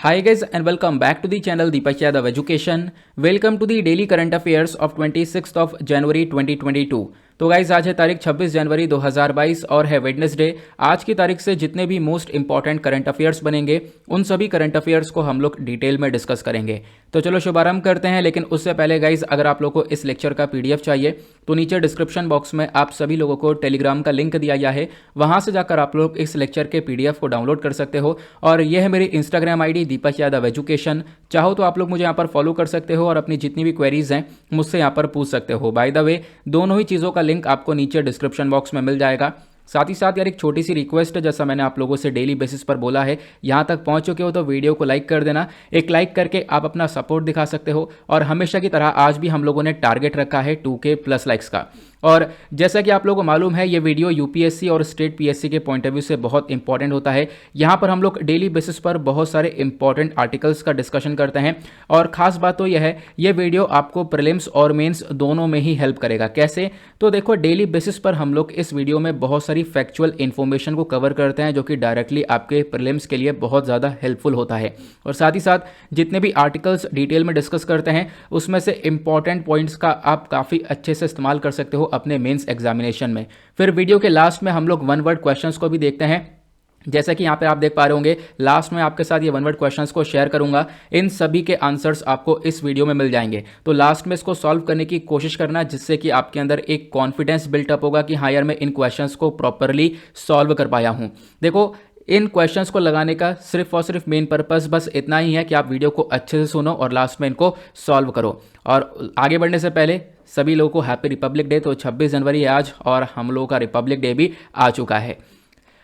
Hi guys and welcome back to the channel Deepak Yadav Education. Welcome to the daily current affairs of 26th of January 2022. तो guys आज है तारीख 26 जनवरी 2022 और है Wednesday. आज की तारीख से जितने भी मोस्ट इंपॉर्टेंट करंट अफेयर्स बनेंगे उन सभी करंट अफेयर्स को हम लोग डिटेल में डिस्कस करेंगे। तो चलो शुभारंभ करते हैं, लेकिन उससे पहले गाइज अगर आप लोगों को इस लेक्चर का पीडीएफ चाहिए तो नीचे डिस्क्रिप्शन बॉक्स में आप सभी लोगों को टेलीग्राम का लिंक दिया गया है, वहां से जाकर आप लोग इस लेक्चर के पीडीएफ को डाउनलोड कर सकते हो। और यह है मेरी Instagram ID Deepak Yadav education. चाहो तो आप लोग मुझे यहाँ पर फॉलो कर सकते हो और अपनी जितनी भी क्वेरीज हैं मुझसे यहाँ पर पूछ सकते हो। बाय द वे दोनों ही चीज़ों का लिंक आपको नीचे डिस्क्रिप्शन बॉक्स में मिल जाएगा। साथ ही साथ यार एक छोटी सी रिक्वेस्ट है, जैसा मैंने आप लोगों से डेली बेसिस पर बोला है, यहाँ तक पहुँच चुके हो तो वीडियो को लाइक कर देना। एक लाइक करके आप अपना सपोर्ट दिखा सकते हो। और हमेशा की तरह आज भी हम लोगों ने टारगेट रखा है 2K प्लस लाइक्स का। और जैसा कि आप लोगों को मालूम है ये वीडियो यूपीएससी और स्टेट पीएससी के पॉइंट ऑफ व्यू से बहुत इंपॉर्टेंट होता है। यहाँ पर हम लोग डेली बेसिस पर बहुत सारे इंपॉर्टेंट आर्टिकल्स का डिस्कशन करते हैं। और खास बात तो यह है ये वीडियो आपको प्रीलिम्स और मेंस दोनों में ही हेल्प करेगा। कैसे? तो देखो डेली बेसिस पर हम लोग इस वीडियो में बहुत सारी फैक्चुअल इन्फॉर्मेशन को कवर करते हैं जो कि डायरेक्टली आपके प्रीलिम्स के लिए बहुत ज़्यादा हेल्पफुल होता है। और साथ ही साथ जितने भी आर्टिकल्स डिटेल में डिस्कस करते हैं उसमें से इंपॉर्टेंट पॉइंट्स का आप काफ़ी अच्छे से इस्तेमाल कर सकते हो अपने मेंस एग्जामिनेशन में। फिर वीडियो के लास्ट में हम लोग वन वर्ड क्वेश्चंस को भी देखते हैं। जैसा कि यहाँ पे आप देख पा रहे होंगे लास्ट में आपके साथ ये वन वर्ड क्वेश्चंस को शेयर करूंगा। इन सभी के आंसर्स आपको इस वीडियो में मिल जाएंगे। तो लास्ट में इसको सॉल्व करने की कोशिश करना, जिससे कि आपके अंदर एक कॉन्फिडेंस बिल्टअप होगा कि हाँ यार मैं इन क्वेश्चंस को प्रॉपरली सॉल्व कर पाया हूँ। देखो इन क्वेश्चंस को लगाने का सिर्फ और सिर्फ मेन पर्पस बस इतना ही है कि आप वीडियो को अच्छे से सुनो और लास्ट में इनको सॉल्व करो। और आगे बढ़ने से पहले सभी लोगों को हैप्पी रिपब्लिक डे। तो 26 जनवरी है आज और हम लोगों का रिपब्लिक डे भी आ चुका है।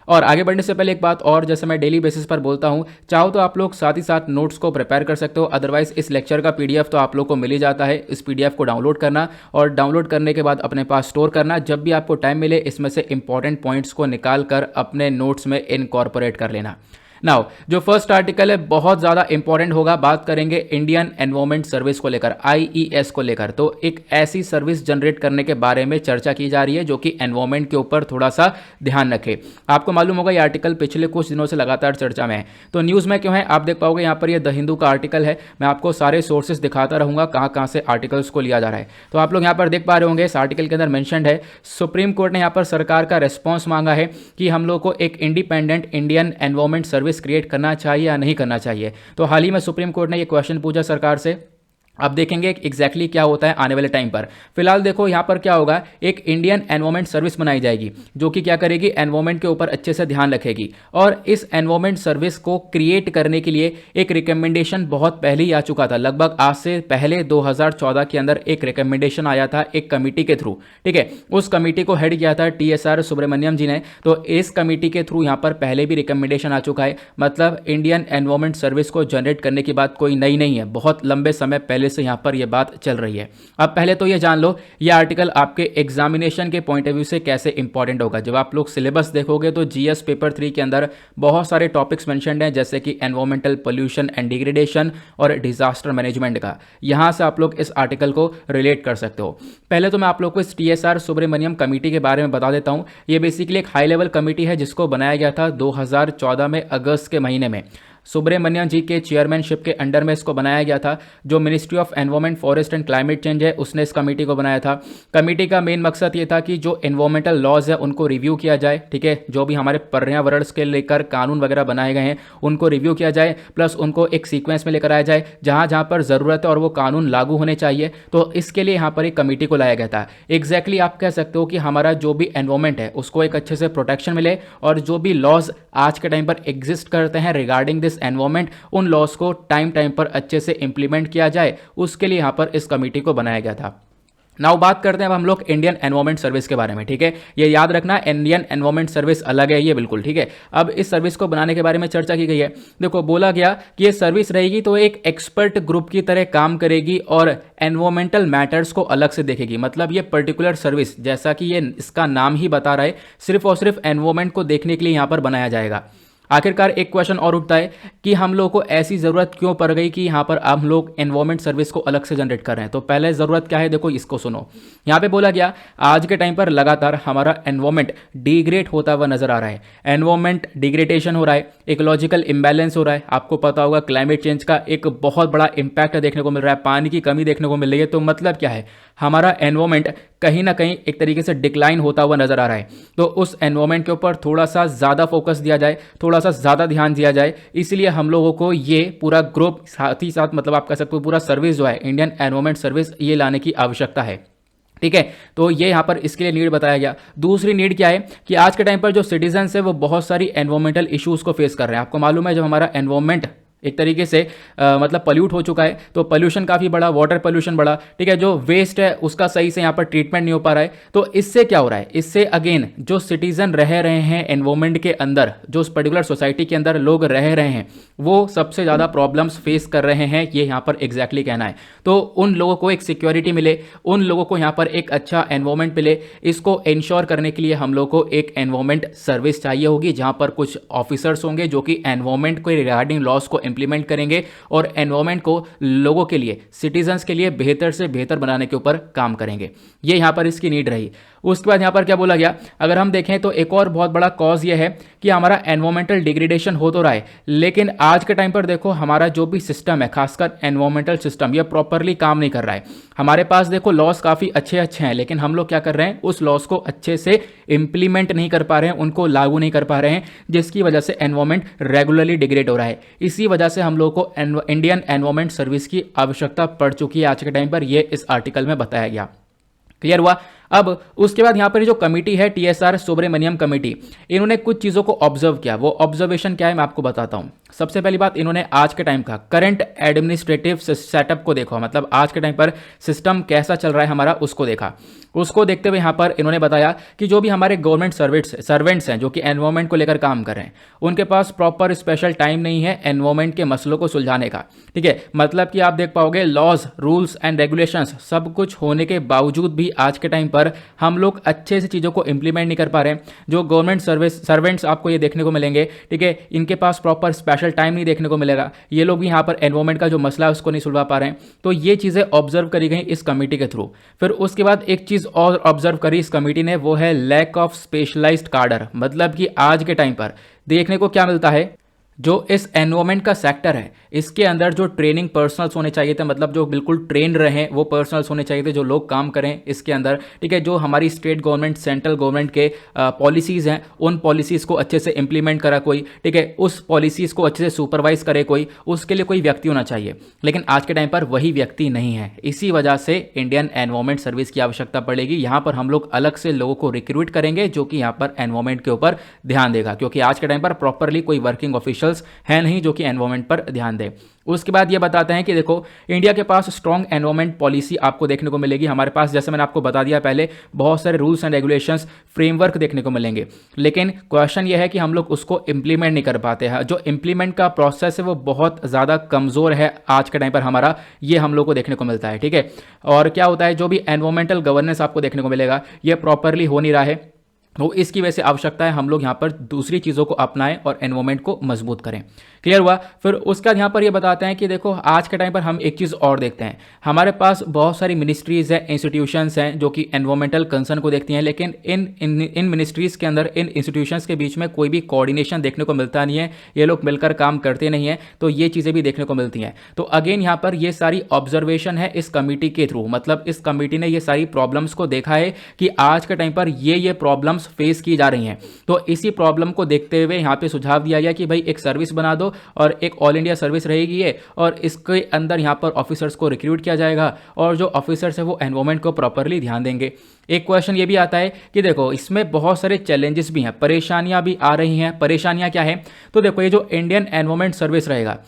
और आगे बढ़ने से पहले एक बात और, जैसे मैं डेली बेसिस पर बोलता हूं, चाहो तो आप लोग साथ ही साथ नोट्स को प्रिपेयर कर सकते हो। अदरवाइज इस लेक्चर का पीडीएफ तो आप लोग को मिल ही जाता है। इस पीडीएफ को डाउनलोड करना और डाउनलोड करने के बाद अपने पास स्टोर करना। जब भी आपको टाइम मिले इसमें से इंपॉर्टेंट पॉइंट्स को निकाल कर अपने नोट्स में इनकॉर्पोरेट कर लेना। नाउ जो फर्स्ट आर्टिकल है बहुत ज़्यादा इंपॉर्टेंट होगा। बात करेंगे इंडियन एनवायरमेंट सर्विस को लेकर, आईईएस को लेकर। तो एक ऐसी सर्विस जनरेट करने के बारे में चर्चा की जा रही है जो कि एनवायरमेंट के ऊपर थोड़ा सा ध्यान रखे। आपको मालूम होगा ये आर्टिकल पिछले कुछ दिनों से लगातार चर्चा में है। तो न्यूज़ में क्यों है आप देख पाओगे, यहाँ पर ये द हिंदू का आर्टिकल है। मैं आपको सारे सोर्सेस दिखाता रहूंगा कहाँ कहाँ से आर्टिकल्स को लिया जा रहा है। तो आप लोग यहाँ पर देख पा रहे होंगे इस आर्टिकल के अंदर मेंशन्ड है सुप्रीम कोर्ट ने यहाँ पर सरकार का रेस्पॉन्स मांगा है कि हम लोग को एक independent Indian environment service create करना चाहिए या नहीं करना चाहिए। तो हाल ही में सुप्रीम कोर्ट ने यह क्वेश्चन पूछा सरकार से। अब देखेंगे एग्जैक्टली क्या होता है आने वाले टाइम पर। फिलहाल देखो यहाँ पर क्या होगा, एक इंडियन एनवायरमेंट सर्विस बनाई जाएगी जो कि क्या करेगी, एनवायरमेंट के ऊपर अच्छे से ध्यान रखेगी। और इस एनवायरमेंट सर्विस को क्रिएट करने के लिए एक रिकमेंडेशन बहुत पहले ही आ चुका था। लगभग आज से पहले 2014 के अंदर एक रिकमेंडेशन आया था एक कमेटी के थ्रू। ठीक है, उस कमेटी को हेड किया था TSR सुब्रमण्यम जी ने। तो इस कमेटी के थ्रू यहाँ पर पहले भी रिकमेंडेशन आ चुका है। मतलब इंडियन एनवायरमेंट सर्विस को जनरेट करने की बात कोई नई नहीं है, बहुत लंबे समय पहले से यहां पर यह बात चल रही है। अब पहले तो यह जान लो यह आर्टिकल आपके एग्जामिनेशन के पॉइंट ऑफ व्यू से कैसे इंपॉर्टेंट होगा। जब आप लोग सिलेबस देखोगे तो जीएस पेपर 3 के अंदर बहुत सारे टॉपिक्स मेंशन्ड हैं, जैसे कि एनवायरमेंटल पोल्यूशन एंड डिग्रेडेशन और डिजास्टर मैनेजमेंट का। यहां से आप लोग इस आर्टिकल को रिलेट कर सकते हो। पहले तो मैं आप लोग को इस TSR सुब्रमण्यम कमेटी के बारे में बता देता हूं। यह बेसिकली एक हाई लेवल कमेटी है जिसको बनाया गया था 2014 में अगस्त के महीने में। सुब्रमण्यम जी के चेयरमैनशिप के अंडर में इसको बनाया गया था। जो ministry of environment forest and climate change है उसने इस कमेटी को बनाया था। कमेटी का मेन मकसद ये था कि जो एनवायरमेंटल लॉज है उनको रिव्यू किया जाए। ठीक है, जो भी हमारे पर्यावरण के लेकर कानून वगैरह बनाए गए हैं उनको रिव्यू किया जाए, प्लस उनको एक सीक्वेंस में लेकर आया जाए जहां जहां पर जरूरत है और वो कानून लागू होने चाहिए। तो इसके लिए यहाँ पर एक कमेटी को लाया गया था। एग्जैक्टली आप कह सकते हो कि हमारा जो भी एनवायरमेंट है उसको एक अच्छे से प्रोटेक्शन मिले और जो भी लॉज आज के टाइम पर एग्जिस्ट करते हैं रिगार्डिंग दिस एनवायरमेंट, उन लॉस को टाइम पर अच्छे से इंप्लीमेंट किया जाए, उसके लिए यहां पर इस कमेटी को बनाया गया था। नाउ बात करते हैं अब हम लोग इंडियन एनवायरमेंट सर्विस के बारे में। ठीक है, ये याद रखना इंडियन एनवायरमेंट सर्विस अलग है ये, बिल्कुल ठीक है। अब इस सर्विस को बनाने के बारे में चर्चा की गई है। देखो बोला गया कि ये सर्विस रहेगी तो एक एक्सपर्ट ग्रुप की तरह काम करेगी और एनवायरमेंटल मैटर्स को अलग से देखेगी। मतलब ये पर्टिकुलर सर्विस, जैसा कि ये इसका नाम ही बता रहा है, सिर्फ और सिर्फ एनवायरमेंट को देखने के लिए यहां पर बनाया जाएगा। आखिरकार एक क्वेश्चन और उठता है कि हम लोग को ऐसी ज़रूरत क्यों पड़ गई कि यहाँ पर हम लोग एनवायरमेंट सर्विस को अलग से जनरेट कर रहे हैं। तो पहले ज़रूरत क्या है, देखो इसको सुनो। यहाँ पे बोला गया आज के टाइम पर लगातार हमारा एनवायरमेंट डिग्रेड होता हुआ नजर आ रहा है। एनवायरमेंट डिग्रेडेशन हो रहा है, इकोलॉजिकल इम्बैलेंस हो रहा है। आपको पता होगा क्लाइमेट चेंज का एक बहुत बड़ा इंपैक्ट देखने को मिल रहा है, पानी की कमी देखने को मिल रही है। तो मतलब क्या है, हमारा एनवायरमेंट कहीं ना कहीं एक तरीके से डिक्लाइन होता हुआ नजर आ रहा है। तो उस एनवायरमेंट के ऊपर थोड़ा सा ज़्यादा फोकस दिया जाए, थोड़ा सा ज़्यादा ध्यान दिया जाए। इसलिए हम लोगों को ये पूरा ग्रुप साथ ही साथ मतलब आप कह सकते हो पूरा सर्विस जो है इंडियन एनवायरमेंट सर्विस ये लाने की आवश्यकता है। ठीक है, तो ये यहाँ पर इसके लिए नीड बताया गया। दूसरी नीड क्या है कि आज के टाइम पर जो सिटीजन्स है वो बहुत सारी एनवायरमेंटल इश्यूज को फेस कर रहे हैं। आपको मालूम है जब हमारा एनवायरमेंट एक तरीके से मतलब पल्यूट हो चुका है तो पोल्यूशन काफ़ी बढ़ा, वाटर पोल्यूशन बढ़ा। ठीक है, जो वेस्ट है उसका सही से यहाँ पर ट्रीटमेंट नहीं हो पा रहा है। तो इससे क्या हो रहा है, इससे अगेन जो सिटीजन रह रहे हैं एनवायरमेंट के अंदर, जो उस पर्टिकुलर सोसाइटी के अंदर लोग रह रहे हैं, वो सबसे ज़्यादा प्रॉब्लम्स फेस कर रहे हैं, ये यहाँ पर एग्जैक्टली कहना है। तो उन लोगों को एक सिक्योरिटी मिले, उन लोगों को यहाँ पर एक अच्छा एनवायरमेंट मिले, इसको इंश्योर करने के लिए हम लोग को एक एनवायरमेंट सर्विस चाहिए होगी, जहाँ पर कुछ ऑफिसर्स होंगे जो कि एनवायरमेंट को रिगार्डिंग लॉस को इंप्लीमेंट करेंगे और एनवायरमेंट को लोगों के लिए, सिटीजन्स के लिए बेहतर से बेहतर बनाने के ऊपर काम करेंगे। ये यहां पर इसकी नीड रही। उसके बाद यहां पर क्या बोला गया, अगर हम देखें तो एक और बहुत बड़ा कॉज ये है कि हमारा एनवायरमेंटल डिग्रेडेशन हो तो रहा है, लेकिन आज के टाइम पर देखो हमारा जो भी सिस्टम है, खासकर एनवायरमेंटल सिस्टम, ये प्रॉपरली काम नहीं कर रहा है। हमारे पास देखो लॉस काफ़ी अच्छे अच्छे हैं, लेकिन हम लोग क्या कर रहे हैं, उस लॉस को अच्छे से इंप्लीमेंट नहीं कर पा रहे हैं, उनको लागू नहीं कर पा रहे हैं, जिसकी वजह से एनवायरमेंट रेगुलरली डिग्रेड हो रहा है। इसी वजह से हम लोग को इंडियन एनवायरमेंट सर्विस की आवश्यकता पड़ चुकी है आज के टाइम पर, यह इस आर्टिकल में बताया गया। क्लियर हुआ। अब उसके बाद यहां पर जो कमेटी है TSR सुब्रमण्यम कमेटी, इन्होंने कुछ चीज़ों को ऑब्जर्व किया। वो ऑब्जर्वेशन क्या है मैं आपको बताता हूं। सबसे पहली बात, इन्होंने आज के टाइम का करंट एडमिनिस्ट्रेटिव सेटअप को देखा, मतलब आज के टाइम पर सिस्टम कैसा चल रहा है हमारा उसको देखा। उसको देखते हुए यहाँ पर इन्होंने बताया कि जो भी हमारे गवर्नमेंट सर्वेंट्स हैं जो कि एनवायरमेंट को लेकर काम कर रहे हैं, उनके पास प्रॉपर स्पेशल टाइम नहीं है एनवायरमेंट के मसलों को सुलझाने का। ठीक है, मतलब कि आप देख पाओगे लॉज, रूल्स एंड रेगुलेशंस सब कुछ होने के बावजूद भी आज के टाइम पर हम लोग अच्छे से चीज़ों को इंप्लीमेंट नहीं कर पा रहे हैं। जो गवर्नमेंट सर्वेंट्स आपको ये देखने को मिलेंगे, ठीक है, इनके पास प्रॉपर स्पेशल टाइम नहीं देखने को मिलेगा। ये लोग भी यहाँ पर एनवायरमेंट का जो मसला है उसको नहीं सुलझा पा रहे हैं। तो ये चीज़ें ऑब्जर्व करी गई इस कमेटी के थ्रू। फिर उसके बाद एक चीज़ और ऑब्जर्व करी इस कमेटी ने, वो है लैक ऑफ स्पेशलाइज्ड कार्डर। मतलब कि आज के टाइम पर देखने को क्या मिलता है, जो इस एनवायरमेंट का सेक्टर है इसके अंदर जो ट्रेनिंग पर्सनल्स होने चाहिए थे, मतलब जो बिल्कुल ट्रेंड रहे वो पर्सनल्स होने चाहिए थे जो लोग काम करें इसके अंदर। ठीक है, जो हमारी स्टेट गवर्नमेंट, सेंट्रल गवर्नमेंट के पॉलिसीज़ हैं, उन पॉलिसीज़ को अच्छे से इंप्लीमेंट करा कोई। ठीक है, उस पॉलिसीज़ को अच्छे से सुपरवाइज करे कोई, उसके लिए कोई व्यक्ति होना चाहिए। लेकिन आज के टाइम पर वही व्यक्ति नहीं है। इसी वजह से इंडियन एनवायरमेंट सर्विस की आवश्यकता पड़ेगी। यहाँ पर हम लोग अलग से लोगों को रिक्रूट करेंगे जो कि यहाँ पर एनवायरमेंट के ऊपर ध्यान देगा, क्योंकि आज के टाइम पर प्रॉपरली कोई वर्किंग ऑफिशियल है नहीं जो कि एनवायरमेंट पर ध्यान दे। उसके बाद ये बताते हैं कि देखो इंडिया के पास स्ट्रॉन्ग एनवायरमेंट पॉलिसी आपको देखने को मिलेगी। हमारे पास जैसे मैंने आपको बता दिया पहले, बहुत सारे रूल्स एंड रेगुलेशंस, फ्रेमवर्क देखने को मिलेंगे, लेकिन क्वेश्चन ये है कि हम लोग उसको इंप्लीमेंट नहीं कर पाते हैं। जो इंप्लीमेंट का प्रोसेस है वो बहुत ज़्यादा कमज़ोर है आज के टाइम पर हमारा, ये हम लोग को देखने को मिलता है। ठीक है, और क्या होता है, जो भी एनवायरमेंटल गवर्नेंस आपको देखने को मिलेगा ये प्रॉपरली हो नहीं रहा है। तो इसकी वजह से आवश्यकता है हम लोग यहाँ पर दूसरी चीज़ों को अपनाएं और एनवायरमेंट को मजबूत करें। क्लियर हुआ। फिर उसके बाद यहाँ पर ये बताते हैं कि देखो आज के टाइम पर हम एक चीज़ और देखते हैं, हमारे पास बहुत सारी मिनिस्ट्रीज़ हैं, इंस्टीट्यूशंस हैं जो कि एनवायरमेंटल कंसर्न को देखती हैं, लेकिन इन मिनिस्ट्रीज़ के अंदर, इन इंस्टीट्यूशंस के बीच में कोई भी कोऑर्डिनेशन देखने को मिलता नहीं है। ये लोग मिलकर काम करते नहीं हैं, तो ये चीज़ें भी देखने को मिलती हैं। तो अगेन यहाँ पर ये सारी ऑब्जर्वेशन है इस कमेटी के थ्रू, मतलब इस कमेटी ने ये सारी प्रॉब्लम्स को देखा है कि आज के टाइम पर ये प्रॉब्लम्स फेस की जा रही हैं। तो इसी प्रॉब्लम को देखते हुए यहाँ पे सुझाव दिया गया कि भाई एक सर्विस बना दो और एक ऑल इंडिया सर्विस रहेगी ये, और इसके अंदर यहाँ पर ऑफिसर्स को रिक्रूट किया जाएगा और जो ऑफिसर्स है वो एनवायरमेंट को प्रॉपरली ध्यान देंगे। एक क्वेश्चन ये भी आता है कि देखो इसमें बहुत सारे चैलेंजेस भी हैं, परेशानियां भी आ रही हैं। परेशानियां क्या है, तो देखो ये जो इंडियन एनवायरमेंट सर्विस रहेगा,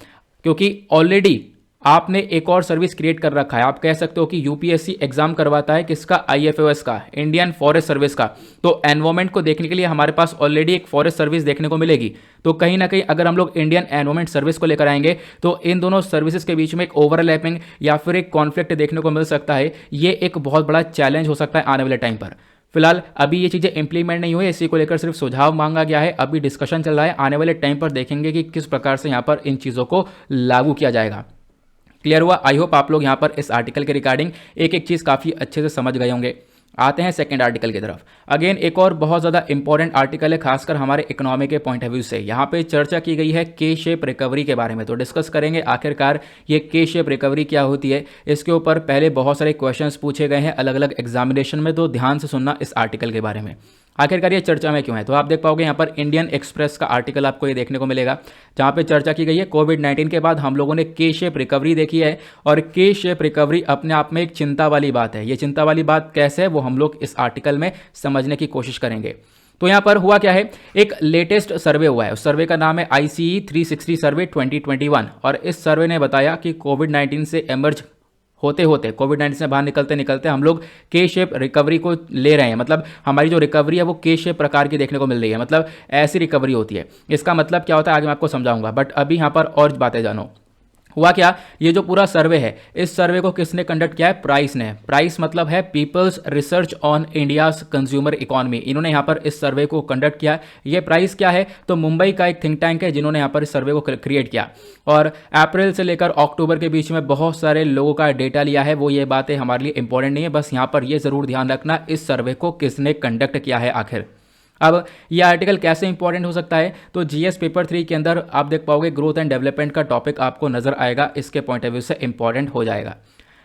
क्योंकि ऑलरेडी आपने एक और सर्विस क्रिएट कर रखा है, आप कह सकते हो कि यूपीएससी एग्जाम करवाता है किसका, IFOS का, इंडियन फॉरेस्ट सर्विस का। तो एनवायरमेंट को देखने के लिए हमारे पास ऑलरेडी एक फॉरेस्ट सर्विस देखने को मिलेगी। तो कहीं ना कहीं अगर हम लोग इंडियन एनवायरमेंट सर्विस को लेकर आएंगे तो इन दोनों सर्विसेज के बीच में एक ओवरलैपिंग या फिर एक कॉन्फ्लिक्ट देखने को मिल सकता है। ये एक बहुत बड़ा चैलेंज हो सकता है आने वाले टाइम पर। फिलहाल अभी ये चीज़ें इंप्लीमेंट नहीं हुई, इसी को लेकर सिर्फ सुझाव मांगा गया है, अभी डिस्कशन चल रहा है। आने वाले टाइम पर देखेंगे कि किस प्रकार से यहाँ पर इन चीज़ों को लागू किया जाएगा। क्लियर हुआ? आई होप आप लोग यहाँ पर इस आर्टिकल के रिगार्डिंग एक एक चीज़ काफ़ी अच्छे से समझ गए होंगे। आते हैं सेकंड आर्टिकल की तरफ। अगेन एक और बहुत ज़्यादा इंपॉर्टेंट आर्टिकल है, खासकर हमारे इकोनॉमी के पॉइंट ऑफ व्यू से। यहाँ पे चर्चा की गई है के शेप रिकवरी के बारे में, तो डिस्कस करेंगे आखिरकार ये के शेप रिकवरी क्या होती है। इसके ऊपर पहले बहुत सारे क्वेश्चंस पूछे गए हैं अलग अलग एग्जामिनेशन में, तो ध्यान से सुनना इस आर्टिकल के बारे में। आखिरकार ये चर्चा में क्यों है, तो आप देख पाओगे यहाँ पर इंडियन एक्सप्रेस का आर्टिकल आपको ये देखने को मिलेगा, जहाँ पे चर्चा की गई है कोविड-19 के बाद हम लोगों ने के शेप रिकवरी देखी है, और के शेप रिकवरी अपने आप में एक चिंता वाली बात है। ये चिंता वाली बात कैसे है वो हम लोग इस आर्टिकल में समझने की कोशिश करेंगे। तो यहाँ पर हुआ क्या है, एक लेटेस्ट सर्वे हुआ है, उस सर्वे का नाम है ICE 360 सर्वे 2021, और इस सर्वे ने बताया कि कोविड-19 से एमर्ज होते होते, कोविड-19 से बाहर निकलते निकलते हम लोग के शेप रिकवरी को ले रहे हैं। मतलब हमारी जो रिकवरी है वो के शेप प्रकार की देखने को मिल रही है, मतलब ऐसी रिकवरी होती है। इसका मतलब क्या होता है आगे मैं आपको समझाऊंगा, बट अभी यहाँ पर और बातें जानो। हुआ क्या, ये जो पूरा सर्वे है, इस सर्वे को किसने कंडक्ट किया है, प्राइस ने। प्राइस मतलब है people's research on India's consumer economy, इन्होंने यहाँ पर इस सर्वे को कंडक्ट किया। ये प्राइस क्या है, तो मुंबई का एक थिंक टैंक है जिन्होंने यहाँ पर इस सर्वे को क्रिएट किया, और अप्रैल से लेकर अक्टूबर के बीच में बहुत सारे लोगों का डेटा लिया है। वो ये बातें हमारे लिए इंपॉर्टेंट नहीं है, बस यहाँ पर ये जरूर ध्यान रखना इस सर्वे को किसने कंडक्ट किया है आखिर। अब ये आर्टिकल कैसे इंपॉर्टेंट हो सकता है, तो जीएस पेपर 3 के अंदर आप देख पाओगे ग्रोथ एंड डेवलपमेंट का टॉपिक आपको नजर आएगा, इसके पॉइंट ऑफ व्यू से इंपॉर्टेंट हो जाएगा।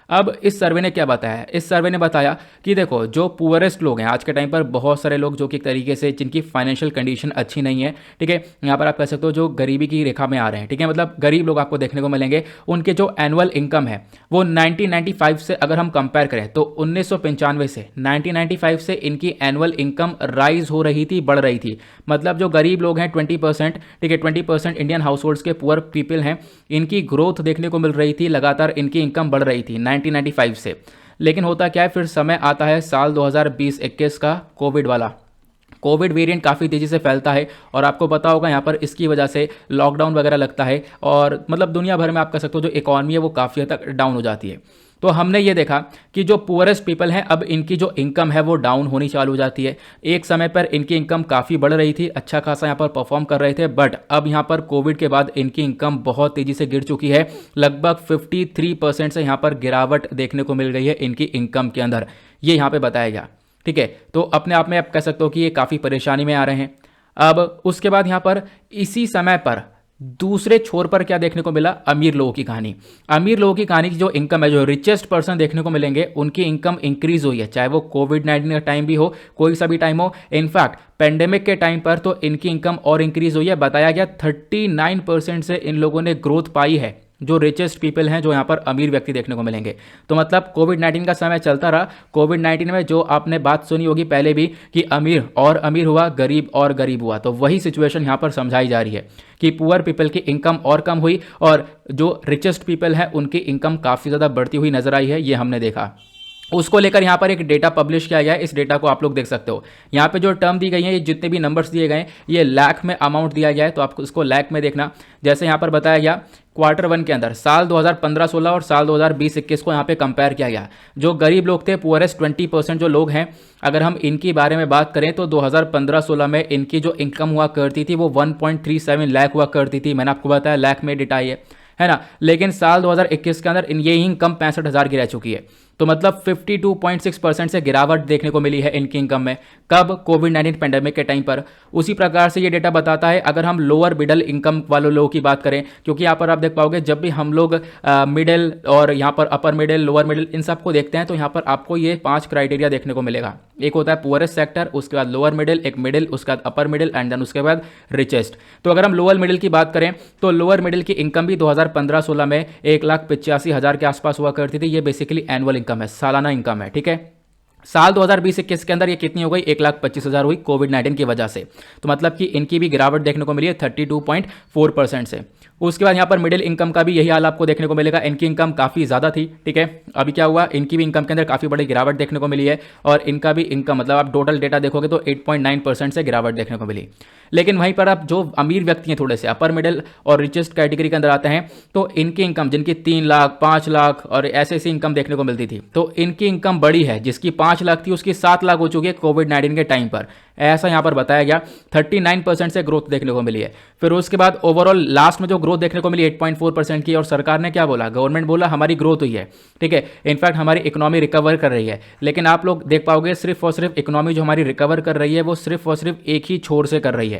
अब इस सर्वे ने क्या बताया है, इस सर्वे ने बताया कि देखो जो पुअरेस्ट लोग हैं आज के टाइम पर, बहुत सारे लोग जो कि एक तरीके से जिनकी फाइनेंशियल कंडीशन अच्छी नहीं है, ठीक है, यहाँ पर आप कह सकते हो जो गरीबी की रेखा में आ रहे हैं, ठीक है, मतलब गरीब लोग आपको देखने को मिलेंगे, उनके जो एनुअल इनकम है वो 1995 से अगर हम कंपेयर करें तो 1995 से 1995 से इनकी एनुअल इनकम राइज हो रही थी, बढ़ रही थी। मतलब जो गरीब लोग हैं 20%, ठीक है, 20% इंडियन हाउस होल्ड्स के पुअर पीपल हैं, इनकी ग्रोथ देखने को मिल रही थी, लगातार इनकी इनकम बढ़ रही थी 1995 से। लेकिन होता क्या है, फिर समय आता है साल 2020-21 का, कोविड वाला। कोविड वेरिएंट काफ़ी तेज़ी से फैलता है, और आपको पता होगा यहाँ पर इसकी वजह से लॉकडाउन वगैरह लगता है, और मतलब दुनिया भर में आप कह सकते हो जो इकॉनमी है वो काफ़ी हद तक डाउन हो जाती है। तो हमने ये देखा कि जो पुअरेस्ट पीपल हैं, अब इनकी जो इनकम है वो डाउन होनी चालू हो जाती है। एक समय पर इनकी इनकम काफ़ी बढ़ रही थी, अच्छा खासा यहाँ पर परफॉर्म कर रहे थे, बट अब यहाँ पर कोविड के बाद इनकी इनकम बहुत तेज़ी से गिर चुकी है। लगभग 53% से यहाँ पर गिरावट देखने को मिल गई है इनकी इनकम के अंदर, ये यहाँ पर बताया गया, ठीक है। तो अपने आप में आप कह सकते हो कि ये काफ़ी परेशानी में आ रहे हैं। अब उसके बाद यहाँ पर इसी समय पर दूसरे छोर पर क्या देखने को मिला, अमीर लोगों की कहानी। अमीर लोगों की कहानी की जो इनकम है, जो रिचेस्ट पर्सन देखने को मिलेंगे, उनकी इनकम इंक्रीज हुई है, चाहे वो कोविड-19 का टाइम भी हो, कोई सा भी टाइम हो। इनफैक्ट पेंडेमिक के टाइम पर तो इनकी इनकम और इंक्रीज हुई है, बताया गया 39% से इन लोगों ने ग्रोथ पाई है, जो रिचेस्ट पीपल हैं, जो यहाँ पर अमीर व्यक्ति देखने को मिलेंगे। तो मतलब कोविड-19 का समय चलता रहा, कोविड-19 में जो आपने बात सुनी होगी पहले भी कि अमीर और अमीर हुआ, गरीब और गरीब हुआ, तो वही सिचुएशन यहाँ पर समझाई जा रही है कि पुअर पीपल की इनकम और कम हुई, और जो रिचेस्ट पीपल हैं उनकी इनकम काफ़ी ज़्यादा बढ़ती हुई नजर आई है, ये हमने देखा। उसको लेकर यहाँ पर एक डेटा पब्लिश किया गया है, इस डेटा को आप लोग देख सकते हो। यहाँ पे जो टर्म दी गई है, ये जितने भी नंबर्स दिए गए, ये लाख में अमाउंट दिया गया है, तो आपको इसको लाख में देखना। जैसे यहाँ पर बताया गया Q1 के अंदर साल 2015-16 और साल 2020-21 को यहाँ पे कंपेयर किया गया। जो गरीब लोग थे, पुअरेस्ट 20% जो लोग हैं, अगर हम इनकी बारे में बात करें तो 2015-16 में इनकी जो इनकम हुआ करती थी वो 1.37 लाख हुआ करती थी। मैंने आपको बताया लाख में डेटा है ना। लेकिन साल 2021 के अंदर ये इनकम 65,000 की रह चुकी है। तो मतलब 52.6% से गिरावट देखने को मिली है इनकी इनकम में। कब? कोविड-19 पेंडेमिक के टाइम पर। उसी प्रकार से ये डेटा बताता है अगर हम लोअर मिडिल इनकम वालों लोगों की बात करें, क्योंकि यहाँ पर आप देख पाओगे जब भी हम लोग मिडिल और यहाँ पर अपर मिडिल, लोअर मिडिल, इन सबको देखते हैं तो यहाँ पर आपको ये 5 क्राइटेरिया देखने को मिलेगा। एक होता है पुअरेस्ट सेक्टर, उसके बाद लोअर मिडिल, एक मिडिल, उसके बाद अपर मिडिल एंड देन उसके बाद रिचेस्ट। तो अगर हम लोअर मिडिल की बात करें तो लोअर मिडिल की इनकम भी 2015-16 में 1,85,000 के आसपास हुआ करती थी। ये बेसिकली एनुअल इनकम है, सालाना इनकम है, ठीक है। साल 2020-21 के अंदर ये कितनी हो गई? 1,25,000 हुई कोविड-19 की वजह से। तो मतलब कि इनकी भी गिरावट देखने को मिली है 32.4% से। उसके बाद यहाँ पर मिडिल इनकम का भी यही हाल आपको देखने को मिलेगा। इनकी इनकम काफ़ी ज़्यादा थी, ठीक है। अभी क्या हुआ, इनकी भी इनकम के अंदर काफ़ी बड़ी गिरावट देखने को मिली है और इनका भी इनकम मतलब आप टोटल डेटा देखोगे तो 8.9% से गिरावट देखने को मिली। लेकिन वहीं पर आप जो अमीर व्यक्ति हैं, थोड़े से अपर मिडिल और रिचेस्ट कैटेगरी के अंदर आते हैं, तो इनकी इनकम जिनकी 3 लाख 5 लाख और ऐसे ऐसी इनकम देखने को मिलती थी, तो इनकी इनकम बड़ी है। जिसकी 5 लाख थी उसकी 7 लाख हो चुकी है कोविड-19 के टाइम पर, ऐसा यहाँ पर बताया गया। 39% से ग्रोथ देखने को मिली है। फिर उसके बाद ओवरऑल लास्ट में जो ग्रोथ देखने को मिली 8.4% की, और सरकार ने क्या बोला, गवर्नमेंट बोला हमारी ग्रोथ हुई है, ठीक है, इनफैक्ट हमारी इकोनॉमी रिकवर कर रही है। लेकिन आप लोग देख पाओगे सिर्फ और सिर्फ इकोनॉमी जो हमारी रिकवर कर रही है वो सिर्फ और सिर्फ एक ही छोर से कर रही है।